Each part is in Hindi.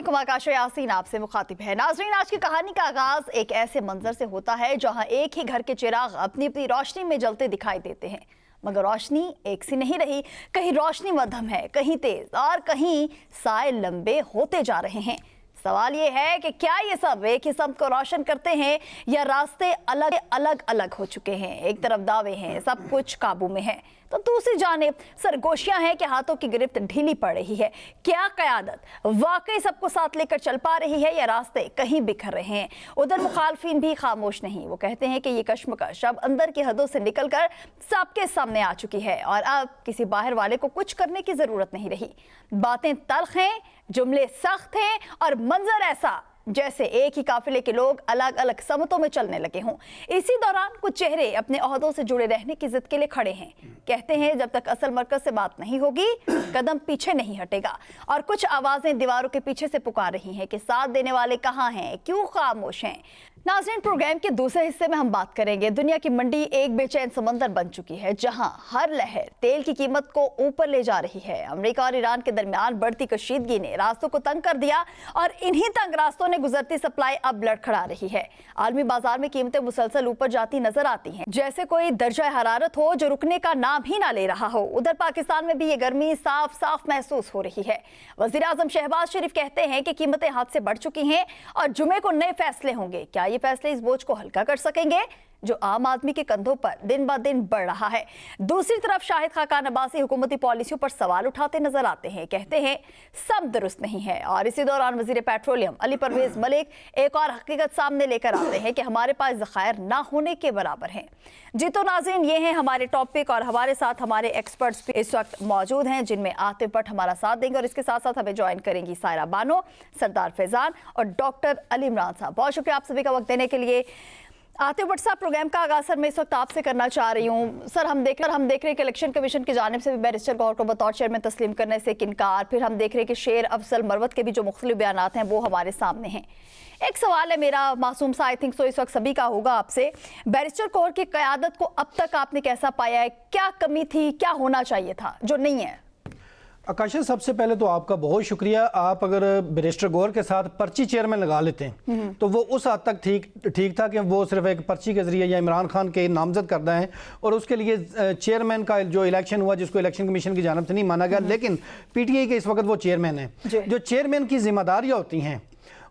अस्सलामुअलैकुम, आकाश यासीन आपसे मुखातिब है। नाज़रीन, आज की कहानी का आगाज एक ऐसे मंजर से होता है जहां एक ही घर के चिराग अपनी अपनी रोशनी में जलते दिखाई देते हैं, मगर रोशनी एक सी नहीं रही। कहीं रोशनी मध्यम है, कहीं तेज और कहीं साए लंबे होते जा रहे हैं। सवाल ये है कि क्या ये सब एक ही सब को रोशन करते हैं या रास्ते अलग अलग अलग हो चुके हैं। एक तरफ दावे हैं सब कुछ काबू में है, तो दूसरी जानिब सरगोशियां हैं कि हाथों की गिरफ्त ढीली पड़ रही है। क्या क़यादत वाकई सबको साथ लेकर चल पा रही है या रास्ते कहीं बिखर रहे हैं। उधर मुखालफिन भी खामोश नहीं, वो कहते हैं कि ये कश्मकश अब अंदर की हदों से निकलकर सबके सामने आ चुकी है और अब किसी बाहर वाले को कुछ करने की जरूरत नहीं रही। बातें तल्ख हैं, जुमले सख्त हैं और मंजर ऐसा जैसे एक ही काफिले के लोग अलग अलग समतों में चलने लगे हों। इसी दौरान कुछ चेहरे अपने ओहदों से जुड़े रहने की जिद के लिए खड़े हैं। कहते हैं जब तक असल मरकज से बात नहीं होगी कदम पीछे नहीं हटेगा। और कुछ आवाजें दीवारों के पीछे से पुकार रही हैं कि साथ देने वाले कहाँ हैं, क्यों खामोश हैं। नाज़रीन, प्रोग्राम के दूसरे हिस्से में हम बात करेंगे। दुनिया की मंडी एक बेचैन समंदर बन चुकी है जहां हर लहर तेल की कीमत को ऊपर ले जा रही है। अमेरिका और ईरान के दरमियान बढ़ती कशीदगी ने रास्तों को तंग कर दिया और इन्हीं तंग रास्तों ने गुजरती सप्लाई अब लड़खड़ा रही है। आलमी बाजार में कीमतें मुसलसल ऊपर जाती नजर आती हैं, जैसे कोई दर्जा हरारत हो जो रुकने का नाम ही ना ले रहा हो। उधर पाकिस्तान में भी ये गर्मी साफ साफ महसूस हो रही है। वजीर आजम शहबाज शरीफ कहते हैं कि कीमतें हाथ से बढ़ चुकी हैं और जुमे को नए फैसले होंगे। क्या ये फैसले इस बोझ को हल्का कर सकेंगे जो आम आदमी के कंधों पर दिन ब दिन बढ़ रहा है। दूसरी तरफ शाहिद खाकान अब्बासी हुकूमती पॉलिसियों पर सवाल उठाते नजर आते हैं। कहते हैं सब दुरुस्त नहीं है। और इसी दौरान वजीर पेट्रोलियम अली परवेज मलिक एक और हकीकत सामने लेकर आते हैं कि हमारे पास ज़खायर ना होने के बराबर हैं। जी तो नाज़रीन, ये हैं हमारे टॉपिक और हमारे साथ हमारे एक्सपर्ट्स भी इस वक्त मौजूद हैं, जिनमें आतिफ भट्ट हमारा साथ देंगे और इसके साथ साथ हमें ज्वाइन करेंगी सायरा बानो, सरदार फैजान और डॉक्टर अली इमरान साहब। बहुत शुक्रिया आप सभी का वक्त देने के लिए। आतिफ भट्ट साहब, प्रोग्राम का आगाज सर मैं इस वक्त आपसे करना चाह रही हूँ। सर, हम देख रहे हैं कि इलेक्शन कमीशन की जानिब से भी बैरिस्टर गौहर को बतौर चेयरमैन तस्लीम करने से इनकार। फिर हम देख रहे हैं कि शेर अफजल मरवत के भी जो मुख्तलिफ बयानात हैं वो हमारे सामने हैं। एक सवाल है मेरा मासूम सा, आई थिंक सो इस वक्त सभी का होगा आपसे, बैरिस्टर गौहर की क़यादत को अब तक आपने कैसा पाया है? क्या कमी थी, क्या होना चाहिए था जो नहीं है? आकाशा, सबसे पहले तो आपका बहुत शुक्रिया। आप अगर बैरिस्टर गौहर के साथ पर्ची चेयरमैन लगा लेते हैं तो वो उस हद तक ठीक था कि वो सिर्फ एक पर्ची के जरिए या इमरान खान के नामजद करना है और उसके लिए चेयरमैन का जो इलेक्शन हुआ जिसको इलेक्शन कमीशन की जानिब से नहीं माना गया, लेकिन पीटीआई के इस वक्त वो चेयरमैन है। जो चेयरमैन की जिम्मेदारियाँ होती हैं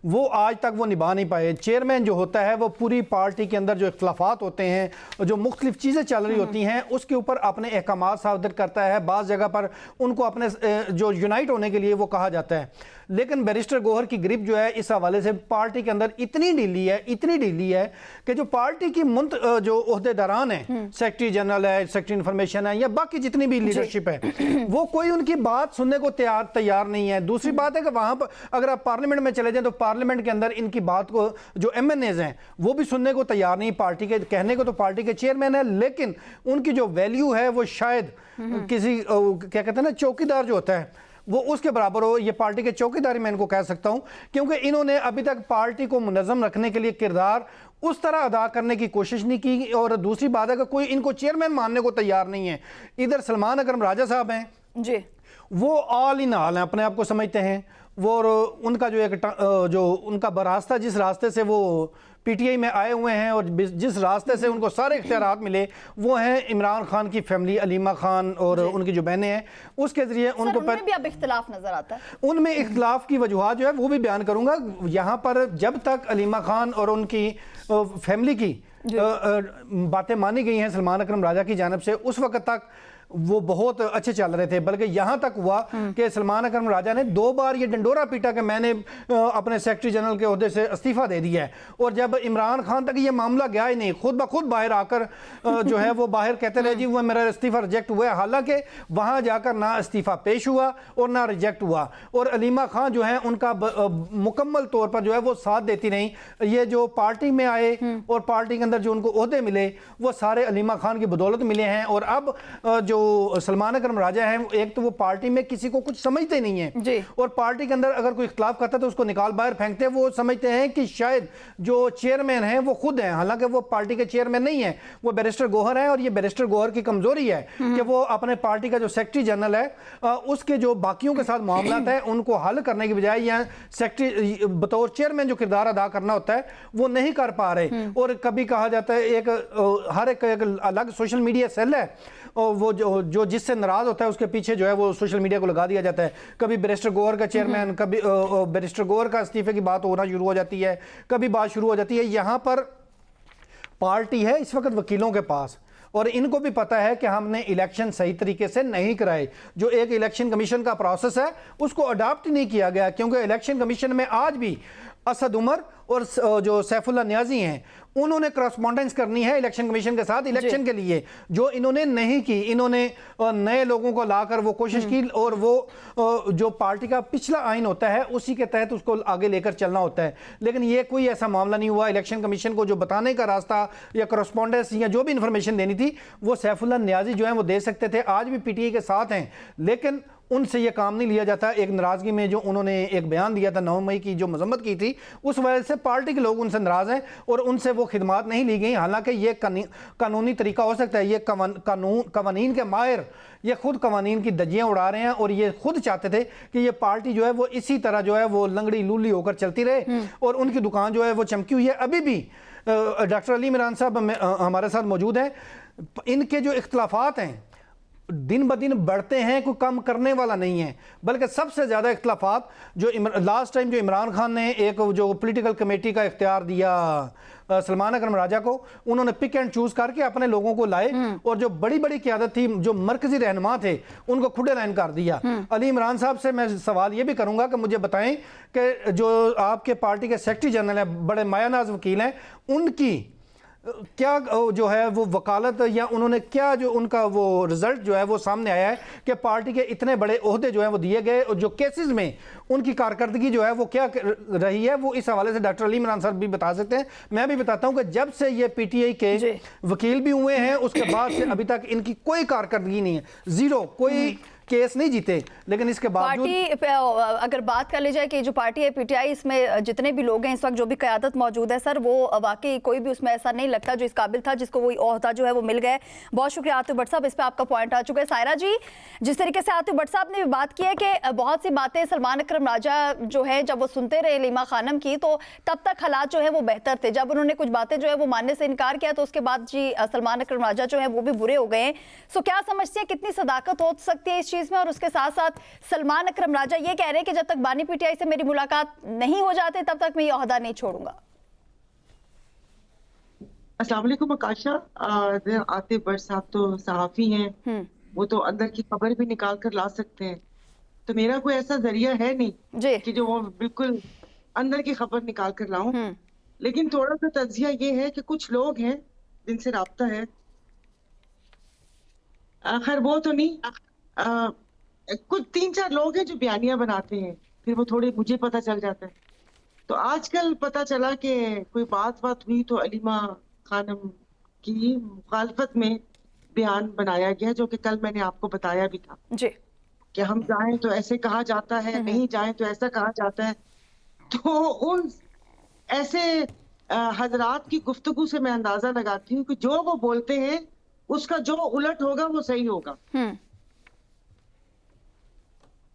वो आज तक वो निभा नहीं पाए। चेयरमैन जो होता है वो पूरी पार्टी के अंदर जो इख्तलाफात होते हैं और जो मुख्तलिफ चीज़ें चल रही होती हैं उसके ऊपर अपने अहकामात सादर करता है। बाज़ जगह पर उनको अपने जो यूनाइट होने के लिए वो कहा जाता है, लेकिन बैरिस्टर गौहर की ग्रिप जो है इस हवाले से पार्टी के अंदर इतनी ढीली है कि जो पार्टी की जो ओहदेदारान है, सेक्रेटरी जनरल है, सेक्रेटरी इन्फॉर्मेशन है या बाकी जितनी भी लीडरशिप है, वो कोई उनकी बात सुनने को तैयार नहीं है। दूसरी बात है कि वहाँ पर अगर आप पार्लियामेंट में चले जाएं तो पार्लियामेंट के अंदर इनकी बात को जो एमएनएज हैं वो भी सुनने को तैयार नहीं। पार्टी के कहने को तो पार्टी के चेयरमैन है, लेकिन उनकी जो वैल्यू है वो शायद किसी क्या कहते हैं ना, चौकीदार जो होता है वो उसके बराबर हो। ये पार्टी के चौकीदारी मैं इनको कह सकता हूं, क्योंकि इन्होंने अभी तक पार्टी को मुनज़्ज़म रखने के लिए किरदार उस तरह अदा करने की कोशिश नहीं की। और दूसरी बात है कि कोई इनको चेयरमैन मानने को तैयार नहीं है। इधर सलमान अकरम राजा साहब हैं जी, वो ऑल इन ऑल हैं, अपने आप को समझते हैं वो। उनका जो उनका बरास्ता, जिस रास्ते से वो पीटीआई में आए हुए हैं और जिस रास्ते से उनको सारे इख्तियारात मिले वो हैं इमरान खान की फैमिली, अलीमा खान और उनकी जो बहनें हैं, उसके जरिए उनको उनमें भी अब इख्तिलाफ नजर आता है। उनमें इख्तिलाफ की वजूहात जो है वो भी बयान करूंगा। यहाँ पर जब तक अलीमा खान और उनकी फैमिली की बातें मानी गई हैं सलमान अकरम राजा की जानिब से, उस वक्त तक वो बहुत अच्छे चल रहे थे। बल्कि यहां तक हुआ कि सलमान अकरम राजा ने 2 बार ये डंडोरा पीटा कि मैंने अपने सेक्रेटरी जनरल के ओहदे से इस्तीफा दे दिया है। और जब इमरान खान तक ये मामला गया ही नहीं, खुद ब खुद बाहर आकर जो है वो बाहर कहते रहे जी वो मेरा इस्तीफा रिजेक्ट हुआ है, हालांकि वहां जाकर ना इस्तीफा पेश हुआ और ना रिजेक्ट हुआ। और अलीमा खान जो है उनका मुकम्मल तौर पर जो है वो साथ देती रही। ये जो पार्टी में आए और पार्टी के अंदर जो उनको ओहदे मिले वो सारे अलीमा खान की बदौलत मिले हैं। और अब जो जो सलमान अकरम राजा है, एक तो वो पार्टी में किसी को कुछ समझते नहीं है, और पार्टी के अंदर अगर कोई इख्तलाफ करता है तो उसको निकाल बाहर फेंकते हैं। वो समझते हैं कि शायद जो चेयरमैन है वो खुद हैं, हालांकि वो पार्टी के चेयरमैन नहीं है, वो बैरिस्टर गोहर है। और ये बैरिस्टर गोहर की कमजोरी है कि वो अपने पार्टी का जो सेक्रेटरी जनरल है उसके जो बाकियों के साथ मामलात है उनको हल करने की बजाय या सेक्रेटरी बतौर चेयरमैन जो किरदार अदा करना होता है वो नहीं कर पा रहे। और कभी कहा जाता है हर एक अलग सोशल मीडिया सेल है, और वो जो जिससे नाराज होता है उसके पीछे जो है वो सोशल मीडिया को लगा दिया जाता है। कभी बैरिस्टर गोहर का चेयरमैन, कभी बैरिस्टर गोहर का इस्तीफे की बात होना शुरू हो जाती है, कभी बात शुरू हो जाती है। यहाँ पर पार्टी है इस वक्त वकीलों के पास, और इनको भी पता है कि हमने इलेक्शन सही तरीके से नहीं कराए। जो एक इलेक्शन कमीशन का प्रोसेस है उसको अडॉप्ट नहीं किया गया, क्योंकि इलेक्शन कमीशन में आज भी असद उमर और जो सैफुल्लाह नियाजी हैं उन्होंने करस्पॉन्डेंस करनी है इलेक्शन कमीशन के साथ इलेक्शन के लिए, जो इन्होंने नहीं की। इन्होंने नए लोगों को लाकर वो कोशिश की, और वो जो पार्टी का पिछला आइन होता है उसी के तहत उसको आगे लेकर चलना होता है। लेकिन ये कोई ऐसा मामला नहीं हुआ। इलेक्शन कमीशन को जो बताने का रास्ता या करस्पॉन्डेंस या जो भी इंफॉर्मेशन देनी थी वो सैफुल्लाह नियाजी जो है वो दे सकते थे, आज भी पीटीआई के साथ हैं, लेकिन उनसे ये काम नहीं लिया जाता। एक नाराजगी में जो उन्होंने एक बयान दिया था 9 मई की, जो मजम्मत की थी, उस वजह से पार्टी के लोग उनसे नाराज हैं और उनसे वो खिदमात नहीं ली गई। हालांकि ये कानूनी तरीका हो सकता है, ये कवानीन के माहिर ये खुद कवानीन की धज्जियां उड़ा रहे हैं, और ये खुद चाहते थे कि ये पार्टी जो है वो इसी तरह जो है वो लंगड़ी लूली होकर चलती रहे, और उनकी दुकान जो है वो चमकी हुई है। अभी भी डॉक्टर अली इमरान साहब हमारे साथ मौजूद हैं। इनके जो इख्तलाफात हैं दिन ब दिन बढ़ते हैं, कोई कम करने वाला नहीं है। बल्कि सबसे ज़्यादा इख्तलाफात जो लास्ट टाइम जो इमरान खान ने एक जो पॉलिटिकल कमेटी का इख्तियार दिया सलमान अकरम राजा को, उन्होंने पिक एंड चूज करके अपने लोगों को लाए, और जो बड़ी बड़ी क़यादत थी, जो मरकजी रहनुमा थे, उनको खुले लाइन कर दिया। अली इमरान साहब से मैं सवाल ये भी करूंगा कि मुझे बताएं कि जो आपके पार्टी के सेक्रेटरी जनरल है, बड़े मायानाज वकील हैं, उनकी क्या जो है वो वकालत या उन्होंने क्या जो उनका वो रिजल्ट जो है वो सामने आया है कि पार्टी के इतने बड़े ओहदे जो है वो दिए गए, और जो केसेस में उनकी कारकर्दगी जो है वो क्या रही है, वो इस हवाले से डॉक्टर अली इमरान साहब भी बता सकते हैं। मैं भी बताता हूं कि जब से ये पीटीआई के वकील भी हुए हैं उसके बाद से अभी तक इनकी कोई कारकर्दगी नहीं है, जीरो, कोई केस नहीं जीते। लेकिन इसके बावजूद पार्टी अगर बात कर ली जाए कि जो पार्टी है पीटीआई, इसमें जितने भी लोग हैं इस वक्त, जो भी क़यादत मौजूद है सर, वो वाकई कोई भी उसमें ऐसा नहीं लगता जो इस काबिल था जिसको वो ओहदा जो है वो मिल गया। बहुत शुक्रिया आतिफ भट्ट साहब, इस पर आपका पॉइंट आ चुका है। सायरा जी, जिस तरीके से आतिफ भट्ट साहब ने भी बात की है कि बहुत सी बातें सलमान अकरम राजा जो है जब वो सुनते रहे लीमा खानम की, तो तब तक हालात जो है वो बेहतर थे। जब उन्होंने कुछ बातें जो है वो मानने से इनकार किया तो उसके बाद जी सलमान अकरम राजा जो है वो भी बुरे हो गए हैं। सो क्या समझते हैं कितनी सदाकत हो सकती है इस चीज़ में? और उसके साथ साथ सलमान अकरम राजा ये कह रहे हैं कि जब तक बानी पीटीआई से मेरी मुलाकात नहीं हो जाते तब तक मैं ये ओहदा नहीं छोड़ूंगा। अस्सलाम वालेकुम आकाशा। आतिफ भट्ट साहब तो सहाफी हैं, वो तो अंदर की खबर भी निकाल कर ला सकते हैं, तो मेरा कोई ऐसा जरिया है नहीं कि जो वो बिल्कुल अंदर की खबर निकाल कर लाऊं। लेकिन थोड़ा सा तज्जिया ये है कि कुछ लोग हैं जिनसे राब्ता है, खैर वो तो नहीं, कुछ 3-4 लोग हैं जो बयानियां बनाते हैं, फिर वो थोड़े मुझे पता चल जाता है। तो आजकल पता चला कि कोई बात हुई तो अलीमा खानम की मुखालफत में बयान बनाया गया, जो कि कल मैंने आपको बताया भी था जी, कि हम जाएं तो ऐसे कहा जाता है, नहीं जाएं तो ऐसा कहा जाता है। तो उन ऐसे हजरात की गुफ्तगू से मैं अंदाजा लगाती हूँ कि जो वो बोलते हैं उसका जो उलट होगा वो सही होगा।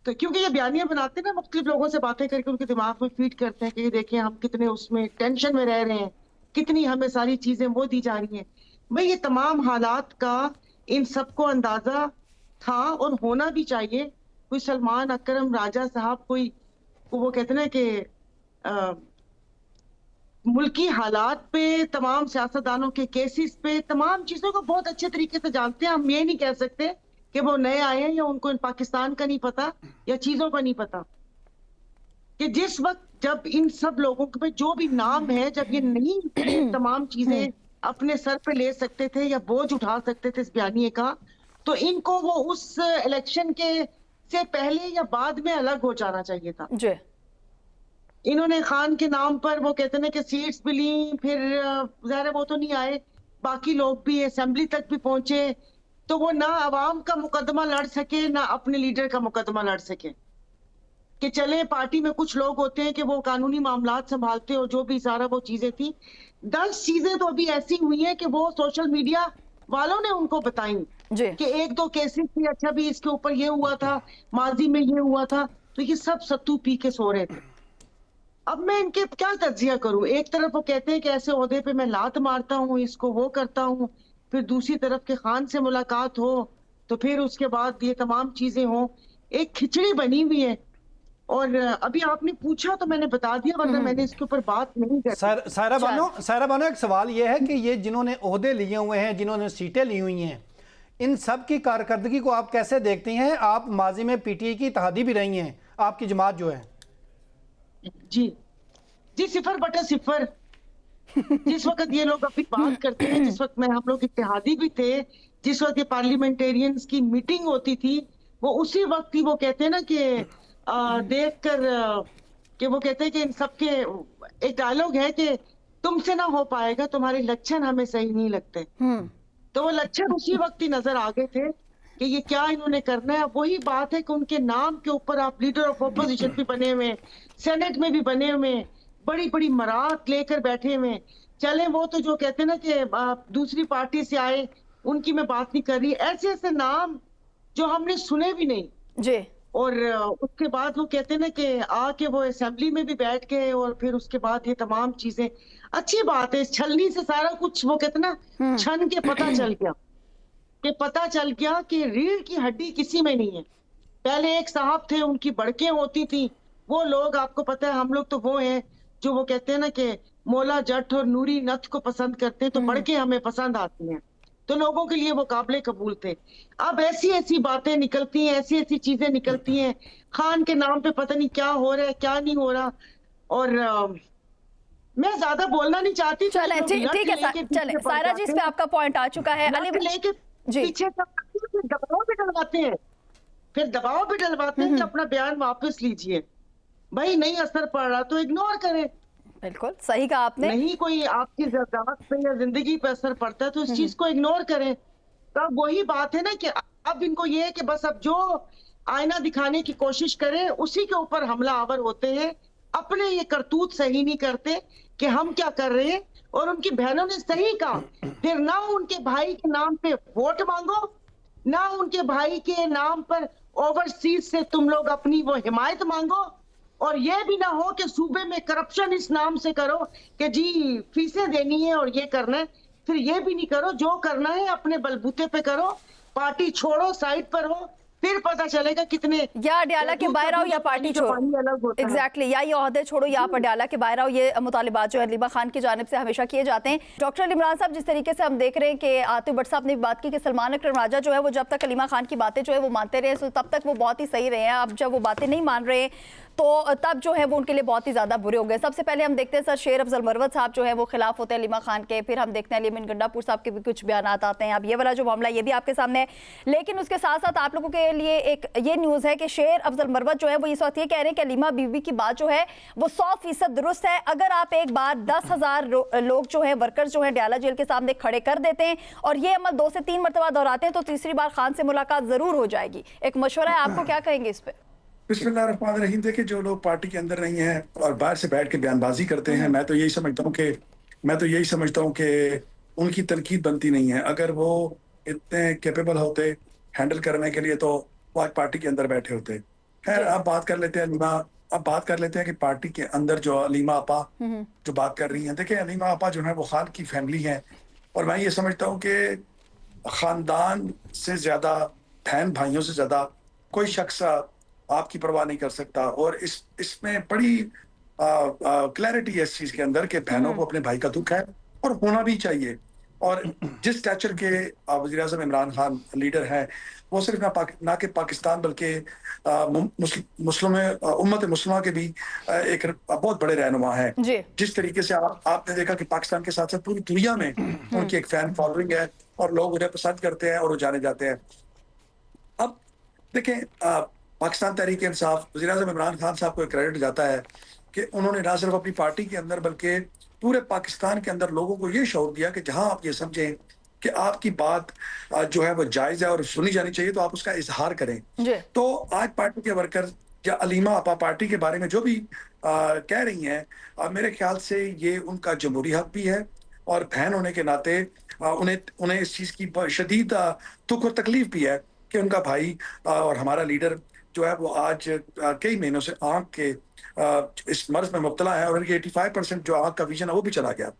तो क्योंकि ये बयानियां बनाते हैं ना, मुख्तलिफ लोगों से बातें करके उनके दिमाग में फीड करते हैं कि देखें हम कितने उसमें टेंशन में रह रहे हैं, कितनी हमें सारी चीजें वो दी जा रही हैं। भाई ये तमाम हालात का इन सबको अंदाजा था और होना भी चाहिए। कोई सलमान अकरम राजा साहब कोई वो कहते ना कि मुल्की हालात पे, तमाम सियासतदानों के केसेस पे, तमाम चीजों को बहुत अच्छे तरीके से जानते हैं। हम ये नहीं कह सकते कि वो नए आए हैं या उनको पाकिस्तान का नहीं पता या चीजों का नहीं पता, कि जिस वक्त जब इन सब लोगों के जो भी नाम है, जब ये नहीं तमाम चीजें अपने सर पे ले सकते थे या बोझ उठा सकते थे इस बयानिए का, तो इनको वो उस इलेक्शन के से पहले या बाद में अलग हो जाना चाहिए था जी। इन्होंने खान के नाम पर वो कहते हैं कि सीट्स भी ली, फिर ज़ाहिर वो तो नहीं आए, बाकी लोग भी असेंबली तक भी पहुंचे, तो वो ना अवाम का मुकदमा लड़ सके ना अपने लीडर का मुकदमा लड़ सके। कि चले पार्टी में कुछ लोग होते हैं कि वो कानूनी मामलात संभालते और जो भी सारा वो चीजें थी, 10 चीजें तो अभी ऐसी हुई हैं कि वो सोशल मीडिया वालों ने उनको बताई जी। कि 1-2 केसेस थी, अच्छा भी इसके ऊपर ये हुआ था, माजी में ये हुआ था, तो ये सब सत्तू पी के सो रहे थे। अब मैं इनके क्या तज्जिया करूं? एक तरफ वो कहते हैं कि ऐसे ओहदे पे मैं लात मारता हूं, इसको वो करता हूं, फिर दूसरी तरफ के खान से मुलाकात हो, तो फिर उसके बाद ये तमाम चीजें हो। एक खिचड़ी बनी हुई है। और अभी आपने पूछा तो मैंने बता दिया, वरना मैंने इसके ऊपर बात नहीं करी। सायरा बानो, एक सवाल ये है कि ये जिन्होंने ओहदे लिए हुए हैं, जिन्होंने सीटें ली हुई हैं, इन सब की कारकर्दगी को आप कैसे देखती हैं? आप माजी में पीटीआई की इत्तेहादी भी रही हैं, आपकी जमात जो है। जी जी, 0/0। जिस वक्त ये लोग अपनी बात करते हैं, जिस वक्त में हम लोग इत्तेहादी भी थे, जिस वक्त ये पार्लियामेंटेरियंस की मीटिंग होती थी, वो उसी वक्त ही वो कहते हैं ना कि देख कर कि वो कहते हैं कि इन सबके एक डायलॉग है कि तुमसे ना हो पाएगा, तुम्हारे लक्षण हमें सही नहीं लगते। तो वो लक्षण उसी वक्त ही नजर आ गए थे कि ये क्या इन्होंने करना है। वही बात है कि उनके नाम के ऊपर आप लीडर ऑफ ऑपोजिशन भी बने हुए, सेनेट में भी बने हुए, बड़ी बड़ी मरात लेकर बैठे हुए। चले वो तो जो कहते हैं ना कि दूसरी पार्टी से आए, उनकी मैं बात नहीं कर रही। ऐसे ऐसे नाम जो हमने सुने भी नहीं। जी। और उसके बाद वो कहते हैं ना कि आके वो असेंबली में भी बैठ गए, और फिर उसके बाद ये तमाम चीजें। अच्छी बात है, इस छलनी से सारा कुछ वो कहते हैं ना छन के पता चल गया कि रीढ़ की हड्डी किसी में नहीं है। पहले एक साहब थे, उनकी बड़कें होती थी, वो लोग आपको पता है, हम लोग तो वो हैं जो वो कहते हैं ना कि मौला जट और नूरी नथ को पसंद करते हैं, तो बड़के हमें पसंद आती हैं, तो लोगों के लिए वो काबिले कबूल थे। अब ऐसी ऐसी बातें निकलती हैं, ऐसी ऐसी चीजें निकलती हैं, खान के नाम पे पता नहीं क्या हो रहा है, क्या नहीं हो रहा। और मैं ज्यादा बोलना नहीं चाहती। चले ठीक है, चले सायरा जी, इस पे आपका पॉइंट आ चुका है। अली लेके पीछे दबाव भी डलवाते हैं, कि अपना बयान वापस लीजिए। भाई नहीं असर पड़ रहा तो इग्नोर करें। बिल्कुल सही कहा आपने। नहीं कोई आपकी ज़िंदगी पे या जिंदगी पे असर पड़ता है तो इस चीज को इग्नोर करें। तो अब वही बात है ना कि अब इनको ये है कि बस अब जो आईना दिखाने की कोशिश करें उसी के ऊपर हमला आवर होते हैं। अपने ये करतूत सही नहीं करते कि हम क्या कर रहे हैं। और उनकी बहनों ने सही कहा, फिर ना उनके भाई के नाम पे वोट मांगो, ना उनके भाई के नाम पर ओवरसीज से तुम लोग अपनी वो हिमायत मांगो। और ये भी ना हो कि सूबे में करप्शन इस नाम से करो कि जी फीसें देनी है और ये करना है। फिर ये भी नहीं करो, जो करना है अपने बलबूते पे करो, पार्टी छोड़ो, साइड पर हो, फिर पता चलेगा कितने या अडयाला के बाहर आओ या पार्टी छोड़ो। एग्जैक्टली, या ये ओहदे छोड़ो या आप अडयाला के बाहर आओ। ये मुतालिबात जो है अलीमा खान की जानिब से हमेशा किए जाते हैं। डॉक्टर इमरान साहब, जिस तरीके से हम देख रहे हैं कि आतिफ भट्ट साहब ने बात की कि सलमान अकरम राजा जो है वो जब तक अलीमा खान की बातें जो है वो मानते रहे तो तब तक वो बहुत ही सही रहे हैं। अब जब वो बातें नहीं मान रहे तो तब जो है वो उनके लिए बहुत ही ज़्यादा बुरे हो गए। सबसे पहले हम देखते हैं सर शेर अफजल मरवत साहब जो है वो खिलाफ होते हैं अलीमा खान के, फिर हम देखते हैं अलीमिन गंडापुर साहब के भी कुछ बयान आते हैं। अब ये वाला जो मामला ये भी आपके सामने है, लेकिन उसके साथ साथ आप लोगों के लिए एक ये न्यूज़ है कि शेर अफजल मरवत जो है वो इस वक्त ये कह रहे हैं कि अलीमा बीबी की बात जो है वो 100% दुरुस्त है। अगर आप एक बार 10,000 लोग जो है वर्कर्स जो है अडयाला जेल के सामने खड़े कर देते हैं और ये अमल 2 से 3 मरतबा दोहराते हैं तो तीसरी बार खान से मुलाकात जरूर हो जाएगी। एक मशवरा है, आपको क्या कहेंगे इस पर? बिस्मिल्लाहिर्रहमानिर्रहीम। देखिए, जो लोग पार्टी के अंदर नहीं हैं और बाहर से बैठ के बयानबाजी करते हैं, मैं तो यही समझता हूँ कि उनकी तनकीद बनती नहीं है। अगर वो इतने कैपेबल होते हैंडल करने के लिए तो वो आज पार्टी के अंदर बैठे होते। खैर, अब बात कर लेते हैं कि पार्टी के अंदर जो अलीमा आपा जो बात कर रही हैं, देखिए अलीमा आपा जो है वो खान की फैमिली है और मैं ये समझता हूँ कि खानदान से ज्यादा, बहन भाइयों से ज्यादा कोई शख्स आपकी परवाह नहीं कर सकता। और इसमें बड़ी क्लैरिटी है इस चीज के अंदर कि बहनों को अपने भाई का दुख है और होना भी चाहिए। और जिस स्टैचर के वज़ीर आज़म इमरान खान लीडर हैं, वो सिर्फ ना कि पाकिस्तान बल्कि उम्मत मुस्लिमा के भी एक बहुत बड़े रहनुमा हैं। जिस तरीके से आपने देखा कि पाकिस्तान के साथ साथ पूरी दुनिया में उनकी एक फैन फॉलोइंग है और लोग उन्हें पसंद करते हैं और वो जाने जाते हैं। अब देखें, पाकिस्तान तहरीक इंसाफ वज़ीर आज़म इमरान खान साहब को क्रेडिट जाता है कि उन्होंने ना सिर्फ अपनी पार्टी के अंदर बल्कि पूरे पाकिस्तान के अंदर लोगों को ये शौक दिया कि जहां आप ये समझें कि आपकी बात जो है वो जायज है और सुनी जानी चाहिए, तो आप उसका इजहार करें। जी। तो आज पार्टी के वर्कर या अलीमा आपा पार्टी के बारे में जो भी कह रही हैं, मेरे ख्याल से ये उनका जमहूरी हक भी है, और बहन होने के नाते उन्हें उन्हें इस चीज़ की शदीद दुख और तकलीफ भी है कि उनका भाई और हमारा लीडर जो है वो आज कई महीनों से आंख के इस मर्ज में मुब्तला है, और उनकी 85% जो आंख का विजन है वो भी चला गया।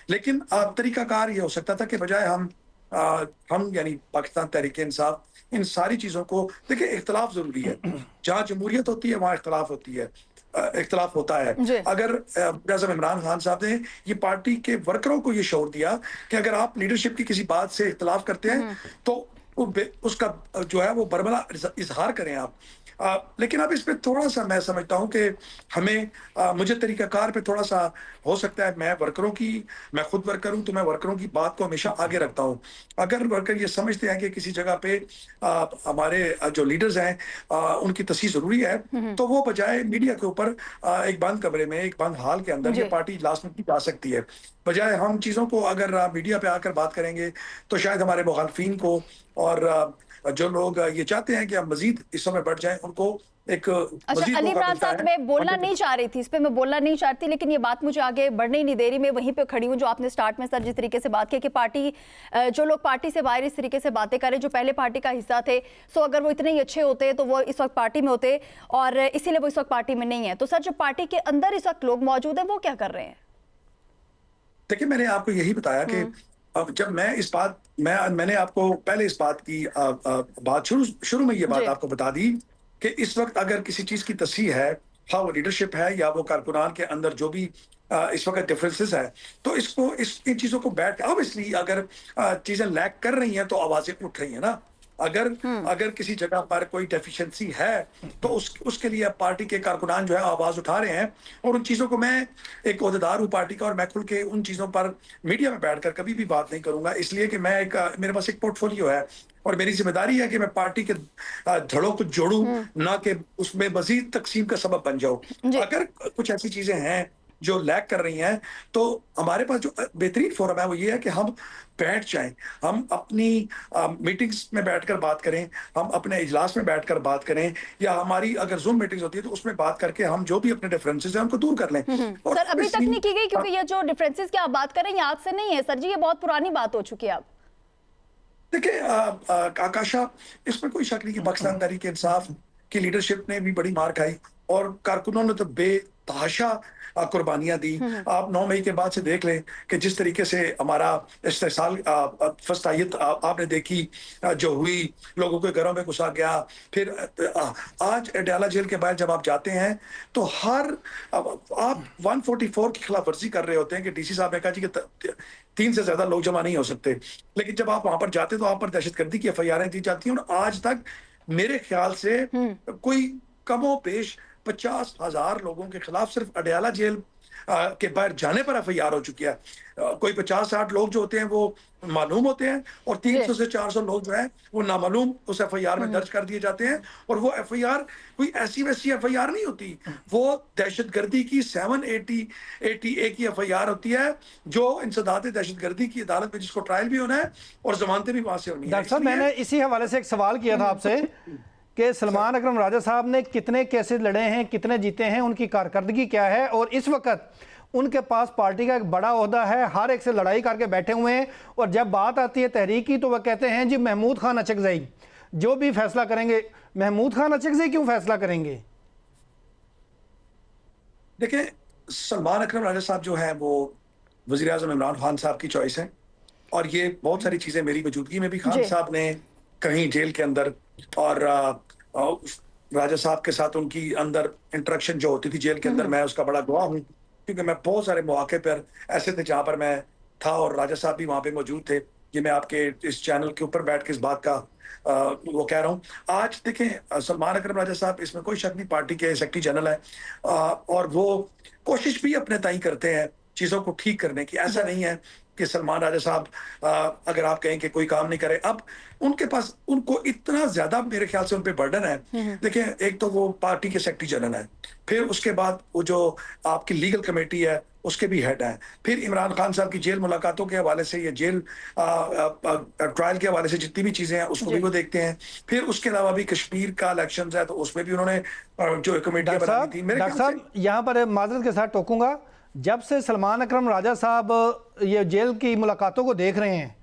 लेकिन तरीकाकार ये हो सकता था कि बजाय हम यानी पाकिस्तान तहरीक-ए-इंसाफ इन सारी चीज़ों को देखिए, इख्तिलाफ ज़रूरी है। जहाँ जमहूरियत होती है वहाँ इख्तिलाफ होती है, इख्तिलाफ होता है। जी। अगर वज़ीर-ए-आज़म इमरान खान साहब ने ये पार्टी के वर्करों को ये शऊर दिया कि अगर आप लीडरशिप की किसी बात से इख्तिलाफ करते हैं तो उसका जो है वो बरमला इजहार करें आप। लेकिन अब इस पे थोड़ा-सा मैं समझता हूँ कि हमें मुझे तरीकाकार पे थोड़ा-सा हो सकता है, मैं खुद वर्कर हूँ, तो मैं वर्करों की बात को हमेशा आगे रखता हूँ। अगर वर्कर ये समझते हैं कि किसी जगह पे हमारे जो लीडर्स हैं उनकी तस्हीह ज़रूरी है, तो वो बजाय मीडिया के ऊपर एक बंद कमरे में, एक बंद हॉल के अंदर जी। ये पार्टी इजलास में की जा सकती है। बजाय हम चीज़ों को अगर मीडिया पे आकर बात करेंगे, तो शायद हमारे मुखालफिन को और जो लोग ये चाहते हैं कि हम मज़ीद इस समय बढ़ जाएँ, उनको एक अच्छा, मज़ीद अली मौका इमरान मिलता साहब, है। मैं बोलना नहीं चाह रही थी, इस पे मैं बोलना नहीं चाहती, लेकिन ये बात मुझे आगे बढ़ने ही नहीं दे रही। मैं वहीं पे खड़ी हूँ जो आपने स्टार्ट में सर जिस तरीके से बात की कि पार्टी जो लोग पार्टी से बाहर इस तरीके से बातें करें, जो पहले पार्टी का हिस्सा थे, सो अगर वो इतने ही अच्छे होते तो वो इस वक्त पार्टी में होते, और इसीलिए वो इस वक्त पार्टी में नहीं है। तो सर, जो पार्टी के अंदर इस वक्त लोग मौजूद हैं वो क्या कर रहे हैं? देखिए, मैंने आपको यही बताया कि अब जब मैंने आपको पहले इस बात की बात शुरू में ये बात जी। आपको बता दी कि इस वक्त अगर किसी चीज़ की तस्हीह है, हाँ वो लीडरशिप है या वो कारकुनान के अंदर जो भी इस वक्त डिफरेंसेस है, तो इन चीज़ों को बैठ ऑब्वियसली अगर चीज़ें लैक कर रही हैं तो आवाज़ें उठ रही हैं ना। अगर किसी जगह पर कोई डेफिशिएंसी है तो उसके लिए पार्टी के कारकुनान जो है आवाज उठा रहे हैं, और उन चीजों को, मैं एक ओहदेदार हूँ पार्टी का और मैं खुल के उन चीजों पर मीडिया में बैठकर कभी भी बात नहीं करूंगा, इसलिए कि मेरे पास एक पोर्टफोलियो है और मेरी जिम्मेदारी है कि मैं पार्टी के धड़ों को जोड़ूं, ना कि उसमें मजीद तकसीम का सबब बन जाऊं। अगर कुछ ऐसी चीजें हैं जो लैक कर रही हैं, तो हमारे पास जो बेहतरीन फोरम है वो ये है कि हम बैठ जाएं, हम अपनी मीटिंग्स में बैठकर बात करें, हम अपने इजलास में बैठकर बात करें, या हमारी अगर जूम मीटिंग्स होती है तो उसमें बात करके हम जो भी अपने डिफरेंसेस हैं उनको दूर कर लें। और सर, अभी तक नहीं की गई, क्योंकि ये जो डिफरेंसेस की आप बात कर रहे हैं आज से नहीं है सर जी, ये बहुत पुरानी बात हो चुकी है अब। देखिए आकाशा, इसमें कोई शक नहीं कि पाकिस्तान तहरीक इंसाफ की लीडरशिप ने भी बड़ी मार खाई और कारकुनों ने तो बेतहाशा कुर्बानियां दी। आप 9 मई के बाद से देख लें कि जिस तरीके से हमारा इस्तेसाल फस्तायत आपने देखी जो हुई, लोगों के घरों में घुसा गया। फिर आज अडयाला जेल के बाहर जब आप जाते हैं तो आप 144 की खिलाफ वर्जी कर रहे होते हैं कि डीसी साहब ने कहा जी कि 3 से ज्यादा लोग जमा नहीं हो सकते, लेकिन जब आप वहां पर जाते तो आप पर दहशतगर्दी की FIR दी जाती हैं, और आज तक मेरे ख्याल से कोई कमो पेश 50,000 लोगों के खिलाफ सिर्फ अडयाला जेल के बाहर जाने पर FIR हो चुकी है। कोई 50-60 लोग जो होते हैं वो मालूम होते हैं, और 300 से 400 लोग जो है वो नामालूम उस FIR में दर्ज कर दिए जाते हैं, और वो FIR कोई ऐसी वैसी FIR नहीं होती, वो दहशतगर्दी की 780A की FIR होती है, जो इंसदाद दहशतगर्दी की अदालत में जिसको ट्रायल भी होना है और जमानतें भी वहां से होनी है। डॉक्टर साहब, मैंने इसी हवाले से एक सवाल किया था आपसे कि सलमान अकरम राजा साहब ने कितने केसेस लड़े हैं, कितने जीते हैं, उनकी कारकर्दगी क्या है, और इस वक्त उनके पास पार्टी का एक बड़ा ओहदा है, हर एक से लड़ाई करके बैठे हुए हैं, और जब बात आती है तहरीक की तो वह कहते हैं जी महमूद खान अचकज़ई जो भी फैसला करेंगे। महमूद खान अचकज़ई क्यों फैसला करेंगे? देखिए, सलमान अकरम राजा साहब जो है वो वज़ीर-ए-आज़म इमरान खान साहब की चॉइस है, और ये बहुत सारी चीजें मेरी मौजूदगी में भी खान साहब ने कहीं जेल के अंदर, और राजा साहब के साथ उनकी अंदर इंटरेक्शन जो होती थी जेल के अंदर, मैं उसका बड़ा गवाह हूँ, क्योंकि मैं बहुत सारे मौके पर ऐसे थे जहां पर मैं था और राजा साहब भी वहां पे मौजूद थे। ये मैं आपके इस चैनल के ऊपर बैठ के इस बात का वो कह रहा हूँ। आज देखें, सलमान अकरम राजा साहब, इसमें कोई शक नहीं, पार्टी के सेक्रेटरी जनरल है, और वो कोशिश भी अपने ताई करते हैं चीजों को ठीक करने की। ऐसा नहीं है कि सलमान राजा साहब अगर आप कहें कि कोई काम नहीं करे, अब उनके पास उनको इतना ज्यादा मेरे ख्याल से उन पे बर्डन है। देखिए, एक तो वो पार्टी के सेक्रेटरी जनरल है, फिर उसके बाद वो जो आपकी लीगल कमेटी है उसके भी हेड हैं, फिर इमरान खान साहब की जेल मुलाकातों के हवाले से, ये जेल ट्रायल के हवाले से जितनी भी चीजें हैं उसको भी वो देखते हैं। फिर उसके अलावा भी कश्मीर का इलेक्शन है तो उसमें भी उन्होंने जो कमेटियां बनाई थी। मेरे डॉक्टर ख्याल साहब यहाँ पर माजरत के साथ टोकूंगा, जब से सलमान अकरम राजा साहब ये जेल की मुलाकातों को देख रहे हैं,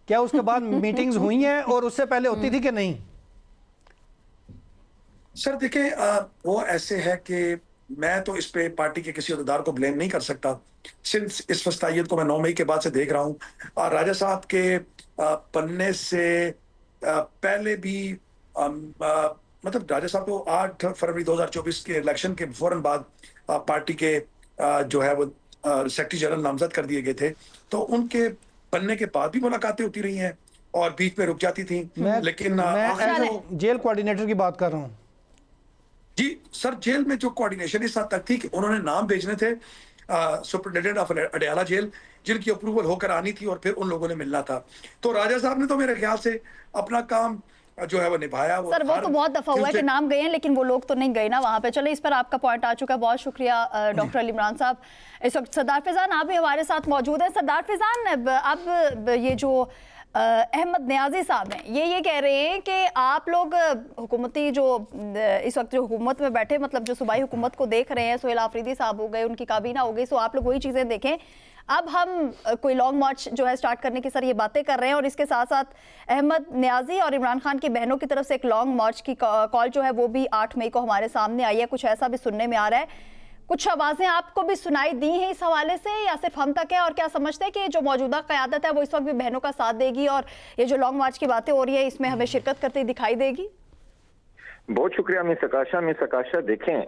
क्या उसके बाद मीटिंग्स हुई हैं और उससे पहले होती थी कि नहीं? सर देखिए, वो ऐसे है कि मैं तो इस पे पार्टी के किसी अहदेदार को ब्लेम नहीं कर सकता। सिंस इस वस्तायत को मैं 9 मई के बाद से देख रहा हूँ, और राजा साहब के बनने से पहले भी मतलब राजा साहब को 8 फरवरी 2024 के इलेक्शन के फौरन बाद पार्टी के जो है वो सेक्रेटरी जनरल नामजद कर दिए गए थे, तो उनके बनने के बाद भी मुलाकातें होती रही हैं और बीच में रुक जाती थी। लेकिन मैं जेल कोऑर्डिनेटर की बात कर रहा हूँ। जी सर, जेल में जो कोऑर्डिनेशन इस हद तक थी कि उन्होंने नाम भेजने थे सुपरिटेंडेंट ऑफ अडयाला जेल, जिनकी अप्रूवल होकर आनी थी और फिर उन लोगों ने मिलना था। तो राजा साहब ने तो मेरे ख्याल से अपना काम जो है वो निभाया। सर वो तो बहुत दफा हुआ है कि नाम गए हैं, लेकिन वो लोग तो नहीं गए ना वहां पे। चले, इस पर आपका पॉइंट आ चुका है, बहुत शुक्रिया डॉक्टर अली इमरान साहब। इस वक्त सरदार फैजान आप भी हमारे साथ मौजूद हैं। सरदार फैजान, अब ये जो अहमद नियाजी साहब हैं, ये कह रहे हैं कि आप लोग हुकूमती जो इस वक्त जो हुकूमत में बैठे, मतलब जो सूबाई हुकूमत को देख रहे हैं, सोहेल आफरीदी साहब हो गए, उनकी काबीना हो गई, सो आप लोग वही चीज़ें देखें। अब हम कोई लॉन्ग मार्च जो है स्टार्ट करने की सर ये बातें कर रहे हैं, और इसके साथ साथ अहमद नियाजी और इमरान खान की बहनों की तरफ से एक लॉन्ग मार्च की कॉल जो है वो भी 8 मई को हमारे सामने आई है। कुछ ऐसा भी सुनने में आ रहा है, कुछ आवाजें आपको भी सुनाई दी हैं इस हवाले से, या सिर्फ हम तक है? और क्या समझते हैं कि जो मौजूदा क़यादत है वो इस वक्त भी बहनों का साथ देगी, और ये जो लॉन्ग मार्च की बातें हो रही है इसमें हमें शिरकत करते दिखाई देगी? बहुत शुक्रिया मिस आकाशा। देखें,